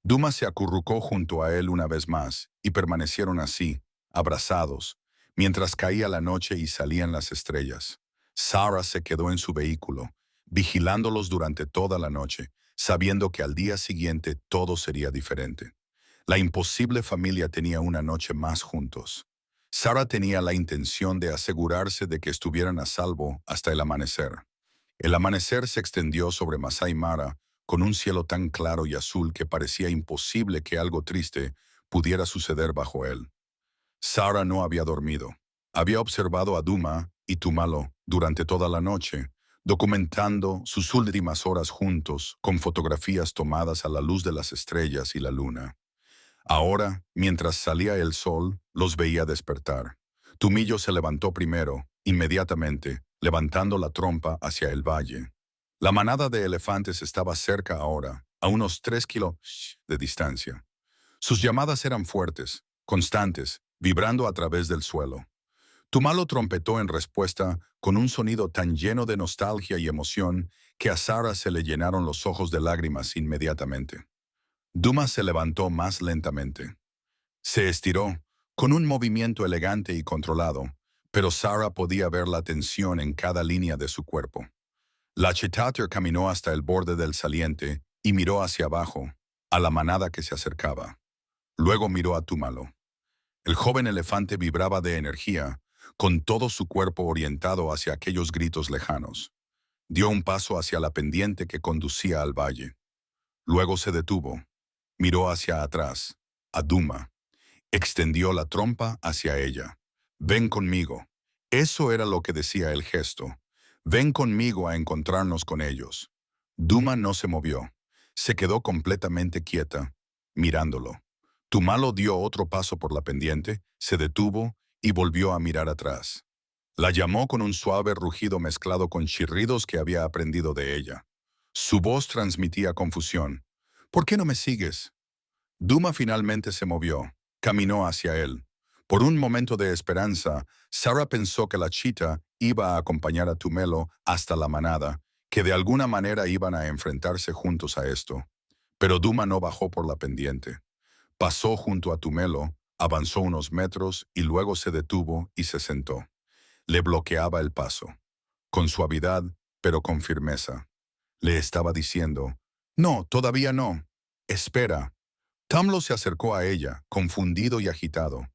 Duma se acurrucó junto a él una vez más y permanecieron así, abrazados, mientras caía la noche y salían las estrellas. Sarah se quedó en su vehículo, vigilándolos durante toda la noche, sabiendo que al día siguiente todo sería diferente. La imposible familia tenía una noche más juntos. Sarah tenía la intención de asegurarse de que estuvieran a salvo hasta el amanecer. El amanecer se extendió sobre Masai Mara con un cielo tan claro y azul que parecía imposible que algo triste pudiera suceder bajo él. Sarah no había dormido. Había observado a Duma y Tumalo durante toda la noche, documentando sus últimas horas juntos con fotografías tomadas a la luz de las estrellas y la luna. Ahora, mientras salía el sol, los veía despertar. Tumillo se levantó primero, inmediatamente, levantando la trompa hacia el valle. La manada de elefantes estaba cerca ahora, a unos 3 kilómetros de distancia. Sus llamadas eran fuertes, constantes, vibrando a través del suelo. Tumalo trompetó en respuesta con un sonido tan lleno de nostalgia y emoción que a Sarah se le llenaron los ojos de lágrimas inmediatamente. Duma se levantó más lentamente. Se estiró, con un movimiento elegante y controlado, pero Sarah podía ver la tensión en cada línea de su cuerpo. La Chitater caminó hasta el borde del saliente y miró hacia abajo, a la manada que se acercaba. Luego miró a Tumalo. El joven elefante vibraba de energía, con todo su cuerpo orientado hacia aquellos gritos lejanos. Dio un paso hacia la pendiente que conducía al valle. Luego se detuvo. Miró hacia atrás, a Duma. Extendió la trompa hacia ella. Ven conmigo. Eso era lo que decía el gesto. Ven conmigo a encontrarnos con ellos. Duma no se movió. Se quedó completamente quieta, mirándolo. Tumalo dio otro paso por la pendiente, se detuvo y volvió a mirar atrás. La llamó con un suave rugido mezclado con chirridos que había aprendido de ella. Su voz transmitía confusión. ¿Por qué no me sigues? Duma finalmente se movió, caminó hacia él. Por un momento de esperanza, Sarah pensó que la chita iba a acompañar a Tumelo hasta la manada, que de alguna manera iban a enfrentarse juntos a esto. Pero Duma no bajó por la pendiente. Pasó junto a Tumelo, avanzó unos metros y luego se detuvo y se sentó. Le bloqueaba el paso. Con suavidad, pero con firmeza. Le estaba diciendo, «No, todavía no. Espera». Tamlo se acercó a ella, confundido y agitado.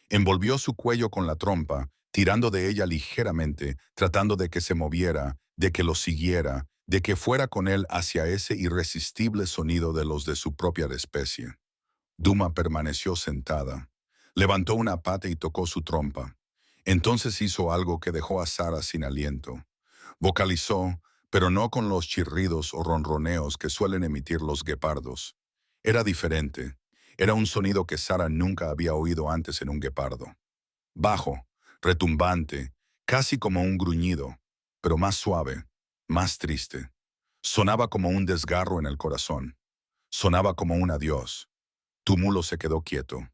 Envolvió su cuello con la trompa, tirando de ella ligeramente, tratando de que se moviera, de que lo siguiera, de que fuera con él hacia ese irresistible sonido de los de su propia especie. Duma permaneció sentada. Levantó una pata y tocó su trompa. Entonces hizo algo que dejó a Sara sin aliento. Vocalizó, pero no con los chirridos o ronroneos que suelen emitir los guepardos. Era diferente. Era un sonido que Sara nunca había oído antes en un guepardo. Bajo, retumbante, casi como un gruñido, pero más suave, más triste. Sonaba como un desgarro en el corazón. Sonaba como un adiós. Tumulo se quedó quieto.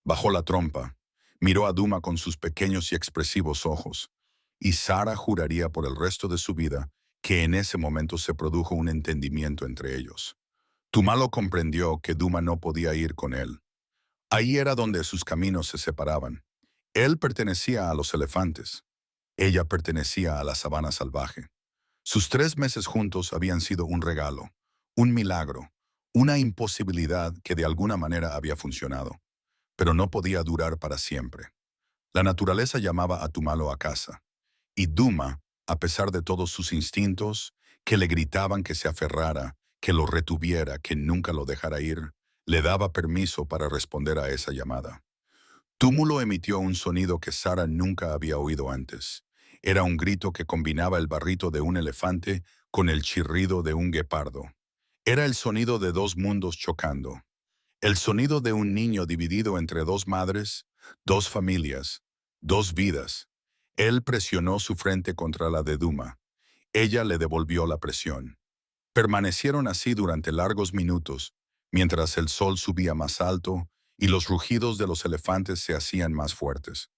Bajó la trompa. Miró a Duma con sus pequeños y expresivos ojos. Y Sara juraría por el resto de su vida que en ese momento se produjo un entendimiento entre ellos. Tumalo comprendió que Duma no podía ir con él. Ahí era donde sus caminos se separaban. Él pertenecía a los elefantes. Ella pertenecía a la sabana salvaje. Sus 3 meses juntos habían sido un regalo, un milagro, una imposibilidad que de alguna manera había funcionado, pero no podía durar para siempre. La naturaleza llamaba a Tumalo a casa, y Duma, a pesar de todos sus instintos, que le gritaban que se aferrara, que lo retuviera, que nunca lo dejara ir, le daba permiso para responder a esa llamada. Túmulo emitió un sonido que Sara nunca había oído antes. Era un grito que combinaba el barrito de un elefante con el chirrido de un guepardo. Era el sonido de dos mundos chocando. El sonido de un niño dividido entre dos madres, dos familias, dos vidas. Él presionó su frente contra la de Duma. Ella le devolvió la presión. Permanecieron así durante largos minutos, mientras el sol subía más alto y los rugidos de los elefantes se hacían más fuertes.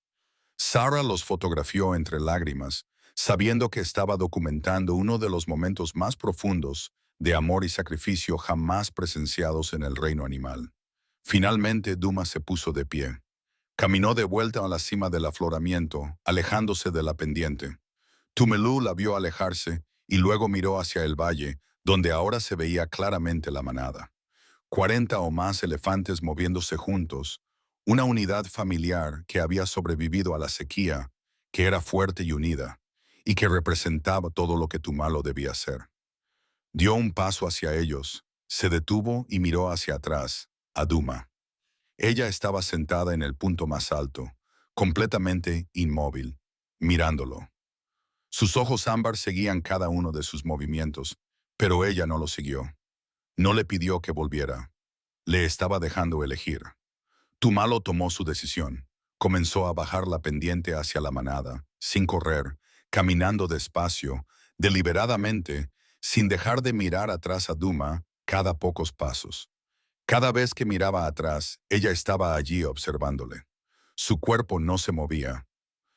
Sara los fotografió entre lágrimas, sabiendo que estaba documentando uno de los momentos más profundos de amor y sacrificio jamás presenciados en el reino animal. Finalmente Duma se puso de pie. Caminó de vuelta a la cima del afloramiento, alejándose de la pendiente. Tumelú la vio alejarse y luego miró hacia el valle, donde ahora se veía claramente la manada. 40 o más elefantes moviéndose juntos, una unidad familiar que había sobrevivido a la sequía, que era fuerte y unida, y que representaba todo lo que Tumalo debía ser. Dio un paso hacia ellos, se detuvo y miró hacia atrás, a Duma. Ella estaba sentada en el punto más alto, completamente inmóvil, mirándolo. Sus ojos ámbar seguían cada uno de sus movimientos, pero ella no lo siguió. No le pidió que volviera. Le estaba dejando elegir. Tumalo tomó su decisión. Comenzó a bajar la pendiente hacia la manada, sin correr, caminando despacio, deliberadamente, sin dejar de mirar atrás a Duma cada pocos pasos. Cada vez que miraba atrás, ella estaba allí observándole. Su cuerpo no se movía.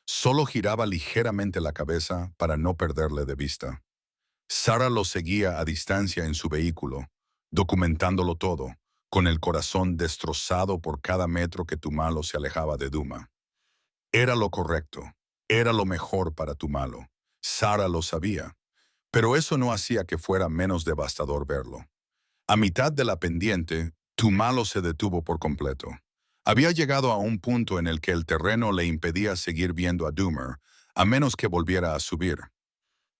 Solo giraba ligeramente la cabeza para no perderle de vista. Sara lo seguía a distancia en su vehículo, documentándolo todo, con el corazón destrozado por cada metro que Tumalo se alejaba de Duma. Era lo correcto, era lo mejor para Tumalo. Sara lo sabía, pero eso no hacía que fuera menos devastador verlo. A mitad de la pendiente, Tumalo se detuvo por completo. Había llegado a un punto en el que el terreno le impedía seguir viendo a Duma, a menos que volviera a subir.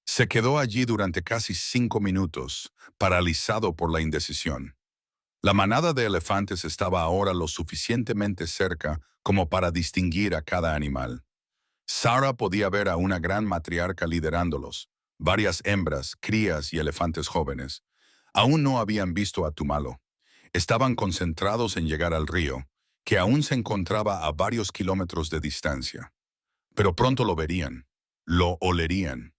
Se quedó allí durante casi 5 minutos, paralizado por la indecisión. La manada de elefantes estaba ahora lo suficientemente cerca como para distinguir a cada animal. Sara podía ver a una gran matriarca liderándolos, varias hembras, crías y elefantes jóvenes. Aún no habían visto a Tumalo. Estaban concentrados en llegar al río, que aún se encontraba a varios kilómetros de distancia. Pero pronto lo verían, lo olerían,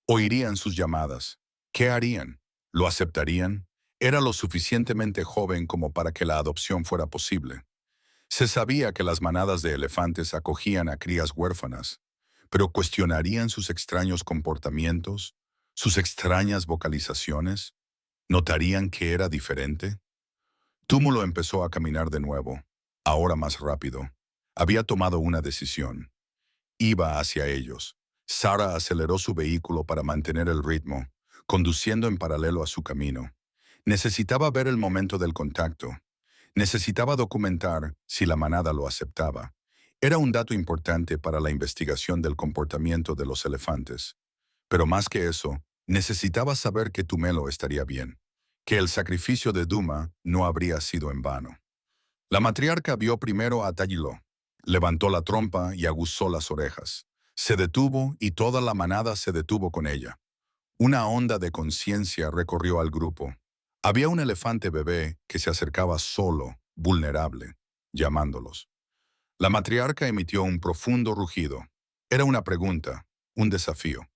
oirían sus llamadas. ¿Qué harían? ¿Lo aceptarían? Era lo suficientemente joven como para que la adopción fuera posible. Se sabía que las manadas de elefantes acogían a crías huérfanas, pero cuestionarían sus extraños comportamientos, sus extrañas vocalizaciones, notarían que era diferente. Túmulo empezó a caminar de nuevo, ahora más rápido. Había tomado una decisión. Iba hacia ellos. Sara aceleró su vehículo para mantener el ritmo, conduciendo en paralelo a su camino. Necesitaba ver el momento del contacto. Necesitaba documentar si la manada lo aceptaba. Era un dato importante para la investigación del comportamiento de los elefantes. Pero más que eso, necesitaba saber que Tumelo estaría bien, que el sacrificio de Duma no habría sido en vano. La matriarca vio primero a Tayilo. Levantó la trompa y aguzó las orejas. Se detuvo y toda la manada se detuvo con ella. Una onda de conciencia recorrió al grupo. Había un elefante bebé que se acercaba solo, vulnerable, llamándolos. La matriarca emitió un profundo rugido. Era una pregunta, un desafío.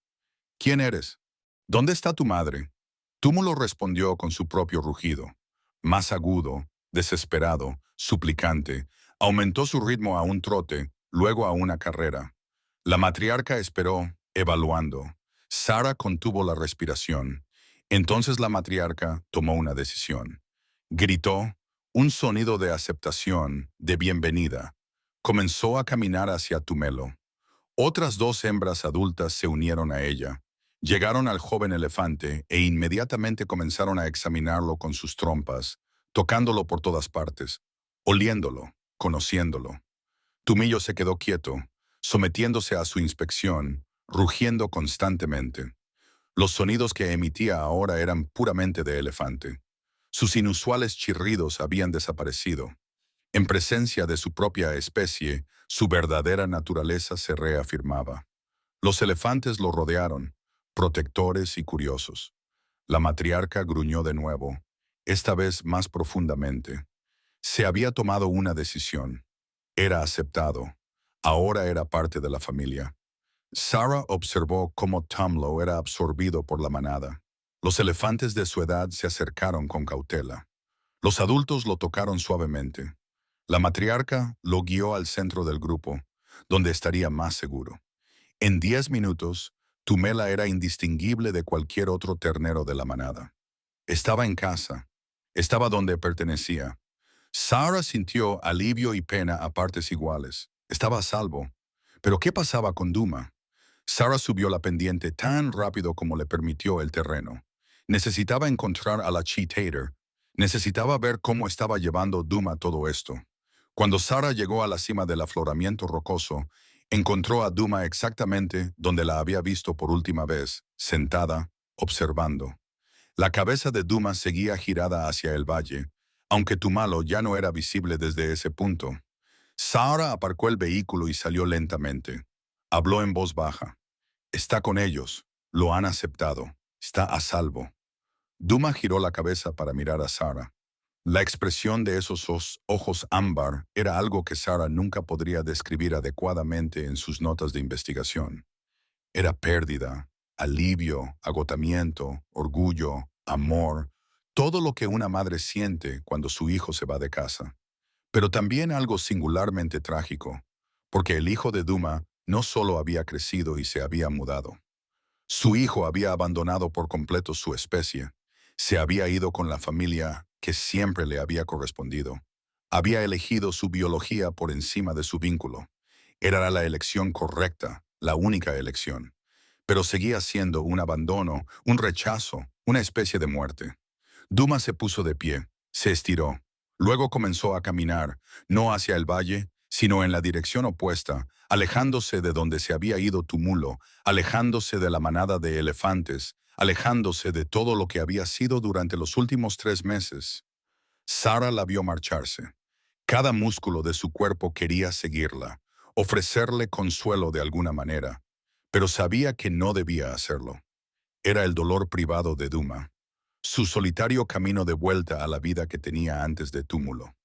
¿Quién eres? ¿Dónde está tu madre? Túmulo respondió con su propio rugido. Más agudo, desesperado, suplicante, aumentó su ritmo a un trote, luego a una carrera. La matriarca esperó, evaluando. Sara contuvo la respiración. Entonces la matriarca tomó una decisión. Gritó, un sonido de aceptación, de bienvenida. Comenzó a caminar hacia Tumelo. Otras dos hembras adultas se unieron a ella. Llegaron al joven elefante e inmediatamente comenzaron a examinarlo con sus trompas, tocándolo por todas partes, oliéndolo, conociéndolo. Tumillo se quedó quieto, sometiéndose a su inspección, rugiendo constantemente. Los sonidos que emitía ahora eran puramente de elefante. Sus inusuales chirridos habían desaparecido. En presencia de su propia especie, su verdadera naturaleza se reafirmaba. Los elefantes lo rodearon, protectores y curiosos. La matriarca gruñó de nuevo, esta vez más profundamente. Se había tomado una decisión. Era aceptado. Ahora era parte de la familia. Sara observó cómo Tumlo era absorbido por la manada. Los elefantes de su edad se acercaron con cautela. Los adultos lo tocaron suavemente. La matriarca lo guió al centro del grupo, donde estaría más seguro. En 10 minutos, Tumela era indistinguible de cualquier otro ternero de la manada. Estaba en casa. Estaba donde pertenecía. Sara sintió alivio y pena a partes iguales. Estaba a salvo. Pero ¿qué pasaba con Duma? Sara subió la pendiente tan rápido como le permitió el terreno. Necesitaba encontrar a la cheat-hater. Necesitaba ver cómo estaba llevando Duma todo esto. Cuando Sara llegó a la cima del afloramiento rocoso, encontró a Duma exactamente donde la había visto por última vez, sentada, observando. La cabeza de Duma seguía girada hacia el valle, aunque Tumalo ya no era visible desde ese punto. Sara aparcó el vehículo y salió lentamente. Habló en voz baja. Está con ellos. Lo han aceptado. Está a salvo. Duma giró la cabeza para mirar a Sara. La expresión de esos ojos ámbar era algo que Sara nunca podría describir adecuadamente en sus notas de investigación. Era pérdida, alivio, agotamiento, orgullo, amor, todo lo que una madre siente cuando su hijo se va de casa. Pero también algo singularmente trágico, porque el hijo de Duma no solo había crecido y se había mudado. Su hijo había abandonado por completo su especie. Se había ido con la familia que siempre le había correspondido. Había elegido su biología por encima de su vínculo. Era la elección correcta, la única elección. Pero seguía siendo un abandono, un rechazo, una especie de muerte. Duma se puso de pie, se estiró. Luego comenzó a caminar, no hacia el valle, sino en la dirección opuesta, alejándose de donde se había ido Tumulo, alejándose de la manada de elefantes, alejándose de todo lo que había sido durante los últimos 3 meses. Sara la vio marcharse. Cada músculo de su cuerpo quería seguirla, ofrecerle consuelo de alguna manera, pero sabía que no debía hacerlo. Era el dolor privado de Duma, su solitario camino de vuelta a la vida que tenía antes de Túmulo.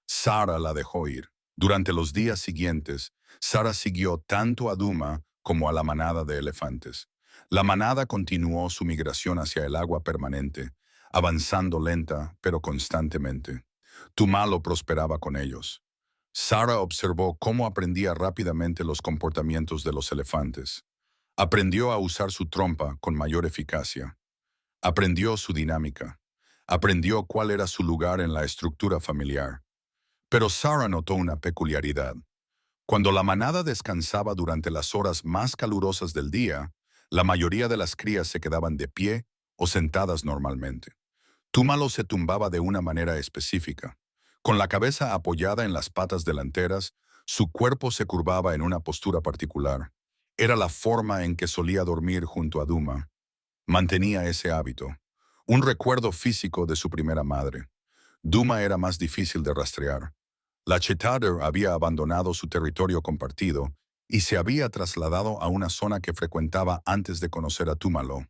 Sara la dejó ir. Durante los días siguientes, Sara siguió tanto a Duma como a la manada de elefantes. La manada continuó su migración hacia el agua permanente, avanzando lenta pero constantemente. Tumalo prosperaba con ellos. Sarah observó cómo aprendía rápidamente los comportamientos de los elefantes. Aprendió a usar su trompa con mayor eficacia. Aprendió su dinámica. Aprendió cuál era su lugar en la estructura familiar. Pero Sarah notó una peculiaridad. Cuando la manada descansaba durante las horas más calurosas del día, la mayoría de las crías se quedaban de pie o sentadas normalmente. Túmalo se tumbaba de una manera específica. Con la cabeza apoyada en las patas delanteras, su cuerpo se curvaba en una postura particular. Era la forma en que solía dormir junto a Duma. Mantenía ese hábito, un recuerdo físico de su primera madre. Duma era más difícil de rastrear. La Chetader había abandonado su territorio compartido y se había trasladado a una zona que frecuentaba antes de conocer a Túmalo.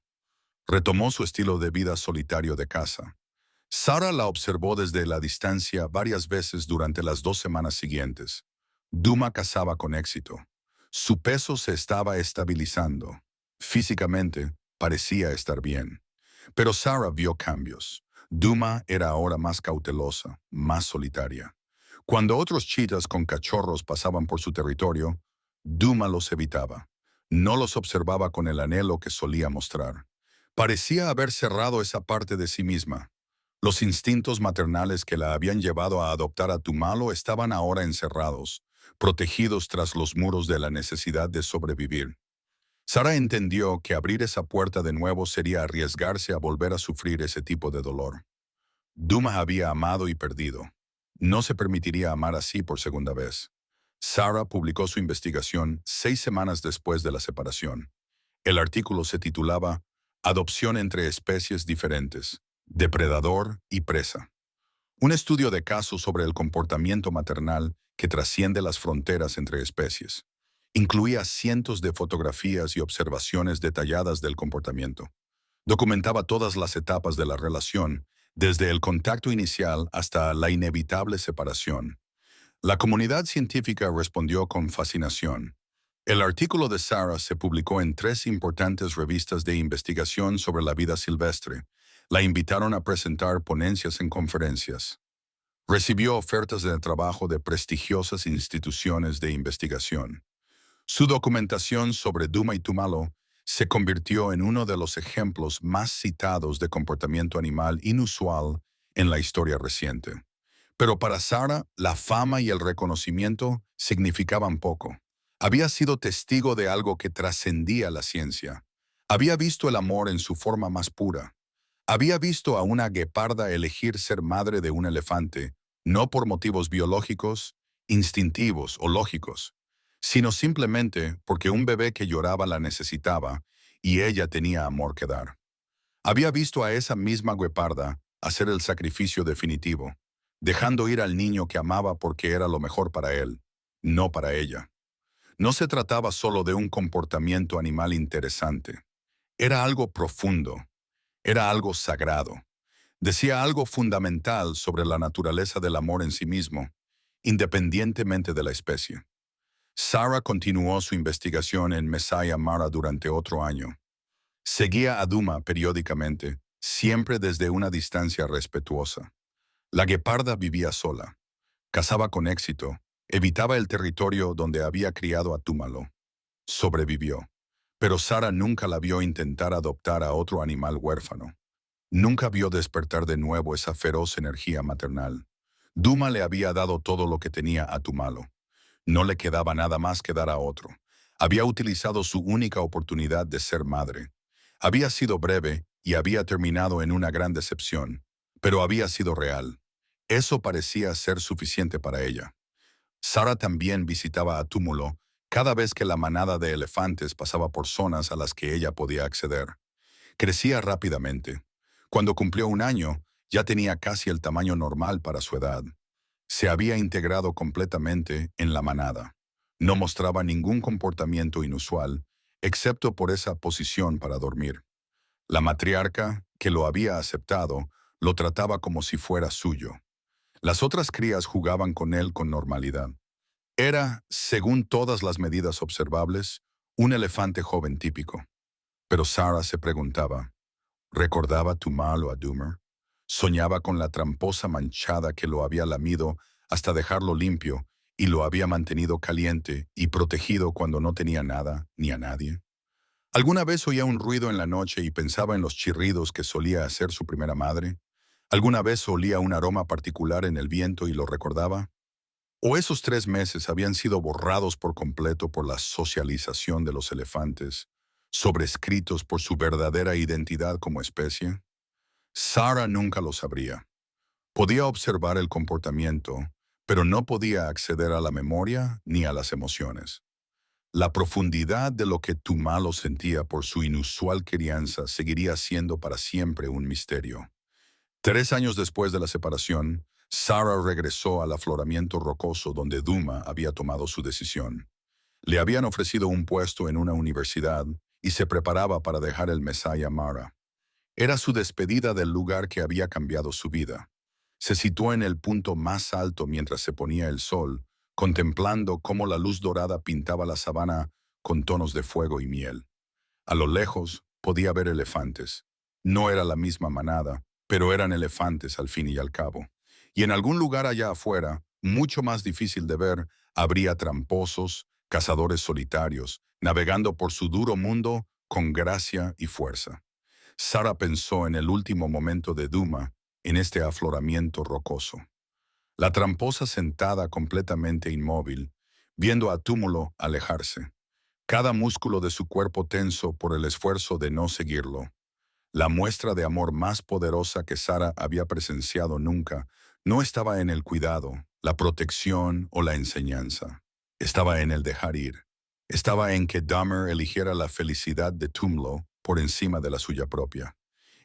Retomó su estilo de vida solitario de caza. Sarah la observó desde la distancia varias veces durante las 2 semanas siguientes. Duma cazaba con éxito. Su peso se estaba estabilizando. Físicamente, parecía estar bien. Pero Sarah vio cambios. Duma era ahora más cautelosa, más solitaria. Cuando otros chitas con cachorros pasaban por su territorio, Duma los evitaba. No los observaba con el anhelo que solía mostrar. Parecía haber cerrado esa parte de sí misma. Los instintos maternales que la habían llevado a adoptar a Tumalo estaban ahora encerrados, protegidos tras los muros de la necesidad de sobrevivir. Sarah entendió que abrir esa puerta de nuevo sería arriesgarse a volver a sufrir ese tipo de dolor. Duma había amado y perdido. No se permitiría amar así por segunda vez. Sarah publicó su investigación 6 semanas después de la separación. El artículo se titulaba Adopción entre especies diferentes, depredador y presa. Un estudio de caso sobre el comportamiento maternal que trasciende las fronteras entre especies. Incluía cientos de fotografías y observaciones detalladas del comportamiento. Documentaba todas las etapas de la relación, desde el contacto inicial hasta la inevitable separación. La comunidad científica respondió con fascinación. El artículo de Sarah se publicó en 3 importantes revistas de investigación sobre la vida silvestre. La invitaron a presentar ponencias en conferencias. Recibió ofertas de trabajo de prestigiosas instituciones de investigación. Su documentación sobre Duma y Tumalo se convirtió en uno de los ejemplos más citados de comportamiento animal inusual en la historia reciente. Pero para Sarah, la fama y el reconocimiento significaban poco. Había sido testigo de algo que trascendía la ciencia. Había visto el amor en su forma más pura. Había visto a una gueparda elegir ser madre de un elefante, no por motivos biológicos, instintivos o lógicos, sino simplemente porque un bebé que lloraba la necesitaba y ella tenía amor que dar. Había visto a esa misma gueparda hacer el sacrificio definitivo, dejando ir al niño que amaba porque era lo mejor para él, no para ella. No se trataba solo de un comportamiento animal interesante. Era algo profundo, era algo sagrado. Decía algo fundamental sobre la naturaleza del amor en sí mismo, independientemente de la especie. Sarah continuó su investigación en Mesaya Mara durante otro año. Seguía a Duma periódicamente, siempre desde una distancia respetuosa. La gueparda vivía sola, cazaba con éxito, evitaba el territorio donde había criado a Túmalo. Sobrevivió, pero Sarah nunca la vio intentar adoptar a otro animal huérfano. Nunca vio despertar de nuevo esa feroz energía maternal. Duma le había dado todo lo que tenía a Túmalo. No le quedaba nada más que dar a otro. Había utilizado su única oportunidad de ser madre. Había sido breve y había terminado en una gran decepción, pero había sido real. Eso parecía ser suficiente para ella. Sarah también visitaba a Túmulo cada vez que la manada de elefantes pasaba por zonas a las que ella podía acceder. Crecía rápidamente. Cuando cumplió un año, ya tenía casi el tamaño normal para su edad. Se había integrado completamente en la manada. No mostraba ningún comportamiento inusual, excepto por esa posición para dormir. La matriarca, que lo había aceptado, lo trataba como si fuera suyo. Las otras crías jugaban con él con normalidad. Era, según todas las medidas observables, un elefante joven típico. Pero Sarah se preguntaba, ¿recordaba Tumalo a Doomer? Soñaba con la tramposa manchada que lo había lamido hasta dejarlo limpio y lo había mantenido caliente y protegido cuando no tenía nada ni a nadie. ¿Alguna vez oía un ruido en la noche y pensaba en los chirridos que solía hacer su primera madre? ¿Alguna vez olía un aroma particular en el viento y lo recordaba? ¿O esos 3 meses habían sido borrados por completo por la socialización de los elefantes, sobrescritos por su verdadera identidad como especie? Sarah nunca lo sabría. Podía observar el comportamiento, pero no podía acceder a la memoria ni a las emociones. La profundidad de lo que Tumalo sentía por su inusual crianza seguiría siendo para siempre un misterio. 3 años después de la separación, Sarah regresó al afloramiento rocoso donde Duma había tomado su decisión. Le habían ofrecido un puesto en una universidad y se preparaba para dejar el Mesaya Mara. Era su despedida del lugar que había cambiado su vida. Se situó en el punto más alto mientras se ponía el sol, contemplando cómo la luz dorada pintaba la sabana con tonos de fuego y miel. A lo lejos podía ver elefantes. No era la misma manada, pero eran elefantes al fin y al cabo. Y en algún lugar allá afuera, mucho más difícil de ver, habría tramposos, cazadores solitarios, navegando por su duro mundo con gracia y fuerza. Sarah pensó en el último momento de Duma en este afloramiento rocoso. La tramposa sentada completamente inmóvil, viendo a Túmulo alejarse, cada músculo de su cuerpo tenso por el esfuerzo de no seguirlo. La muestra de amor más poderosa que Sarah había presenciado nunca no estaba en el cuidado, la protección o la enseñanza. Estaba en el dejar ir. Estaba en que Dahmer eligiera la felicidad de Tumlo por encima de la suya propia.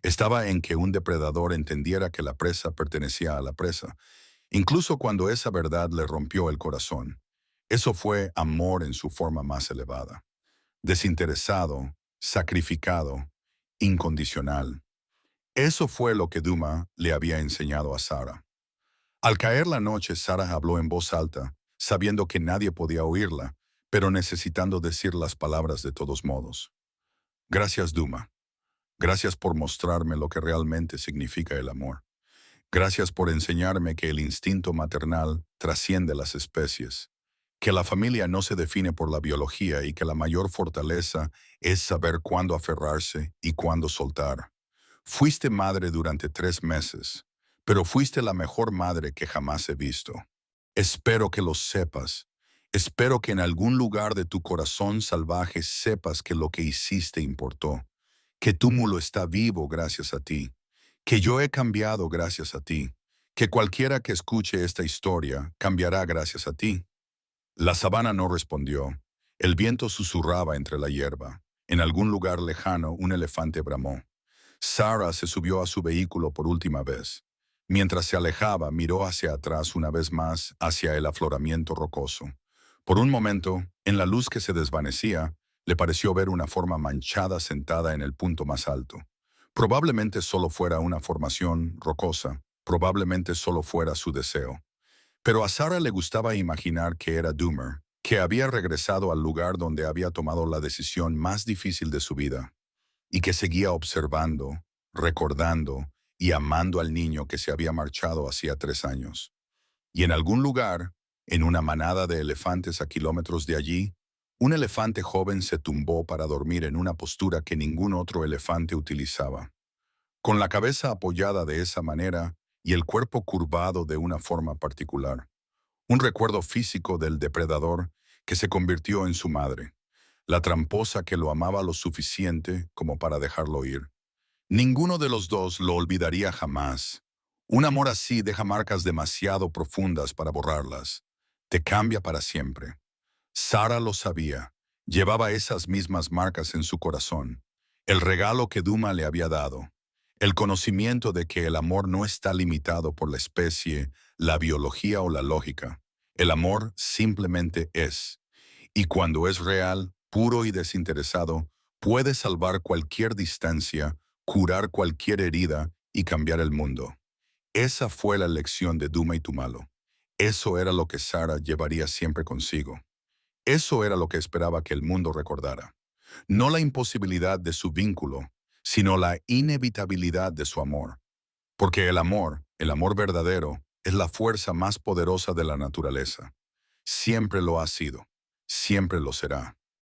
Estaba en que un depredador entendiera que la presa pertenecía a la presa, incluso cuando esa verdad le rompió el corazón. Eso fue amor en su forma más elevada. Desinteresado, sacrificado, incondicional. Eso fue lo que Duma le había enseñado a Sarah. Al caer la noche, Sarah habló en voz alta, sabiendo que nadie podía oírla, pero necesitando decir las palabras de todos modos. Gracias, Duma. Gracias por mostrarme lo que realmente significa el amor. Gracias por enseñarme que el instinto maternal trasciende las especies, que la familia no se define por la biología y que la mayor fortaleza es saber cuándo aferrarse y cuándo soltar. Fuiste madre durante 3 meses, pero fuiste la mejor madre que jamás he visto. Espero que lo sepas. Espero que en algún lugar de tu corazón salvaje sepas que lo que hiciste importó, que Túmulo está vivo gracias a ti, que yo he cambiado gracias a ti, que cualquiera que escuche esta historia cambiará gracias a ti. La sabana no respondió. El viento susurraba entre la hierba. En algún lugar lejano un elefante bramó. Sarah se subió a su vehículo por última vez. Mientras se alejaba, miró hacia atrás una vez más hacia el afloramiento rocoso. Por un momento, en la luz que se desvanecía, le pareció ver una forma manchada sentada en el punto más alto. Probablemente solo fuera una formación rocosa, probablemente solo fuera su deseo. Pero a Sarah le gustaba imaginar que era Doomer, que había regresado al lugar donde había tomado la decisión más difícil de su vida, y que seguía observando, recordando y amando al niño que se había marchado hacía 3 años. Y en algún lugar, en una manada de elefantes a kilómetros de allí, un elefante joven se tumbó para dormir en una postura que ningún otro elefante utilizaba. Con la cabeza apoyada de esa manera y el cuerpo curvado de una forma particular. Un recuerdo físico del depredador que se convirtió en su madre, la tramposa que lo amaba lo suficiente como para dejarlo ir. Ninguno de los dos lo olvidaría jamás. Un amor así deja marcas demasiado profundas para borrarlas. Te cambia para siempre. Sarah lo sabía. Llevaba esas mismas marcas en su corazón. El regalo que Duma le había dado. El conocimiento de que el amor no está limitado por la especie, la biología o la lógica. El amor simplemente es. Y cuando es real, puro y desinteresado, puede salvar cualquier distancia, curar cualquier herida y cambiar el mundo. Esa fue la lección de Duma y Tumalo. Eso era lo que Sarah llevaría siempre consigo. Eso era lo que esperaba que el mundo recordara. No la imposibilidad de su vínculo, sino la inevitabilidad de su amor. Porque el amor verdadero, es la fuerza más poderosa de la naturaleza. Siempre lo ha sido, siempre lo será.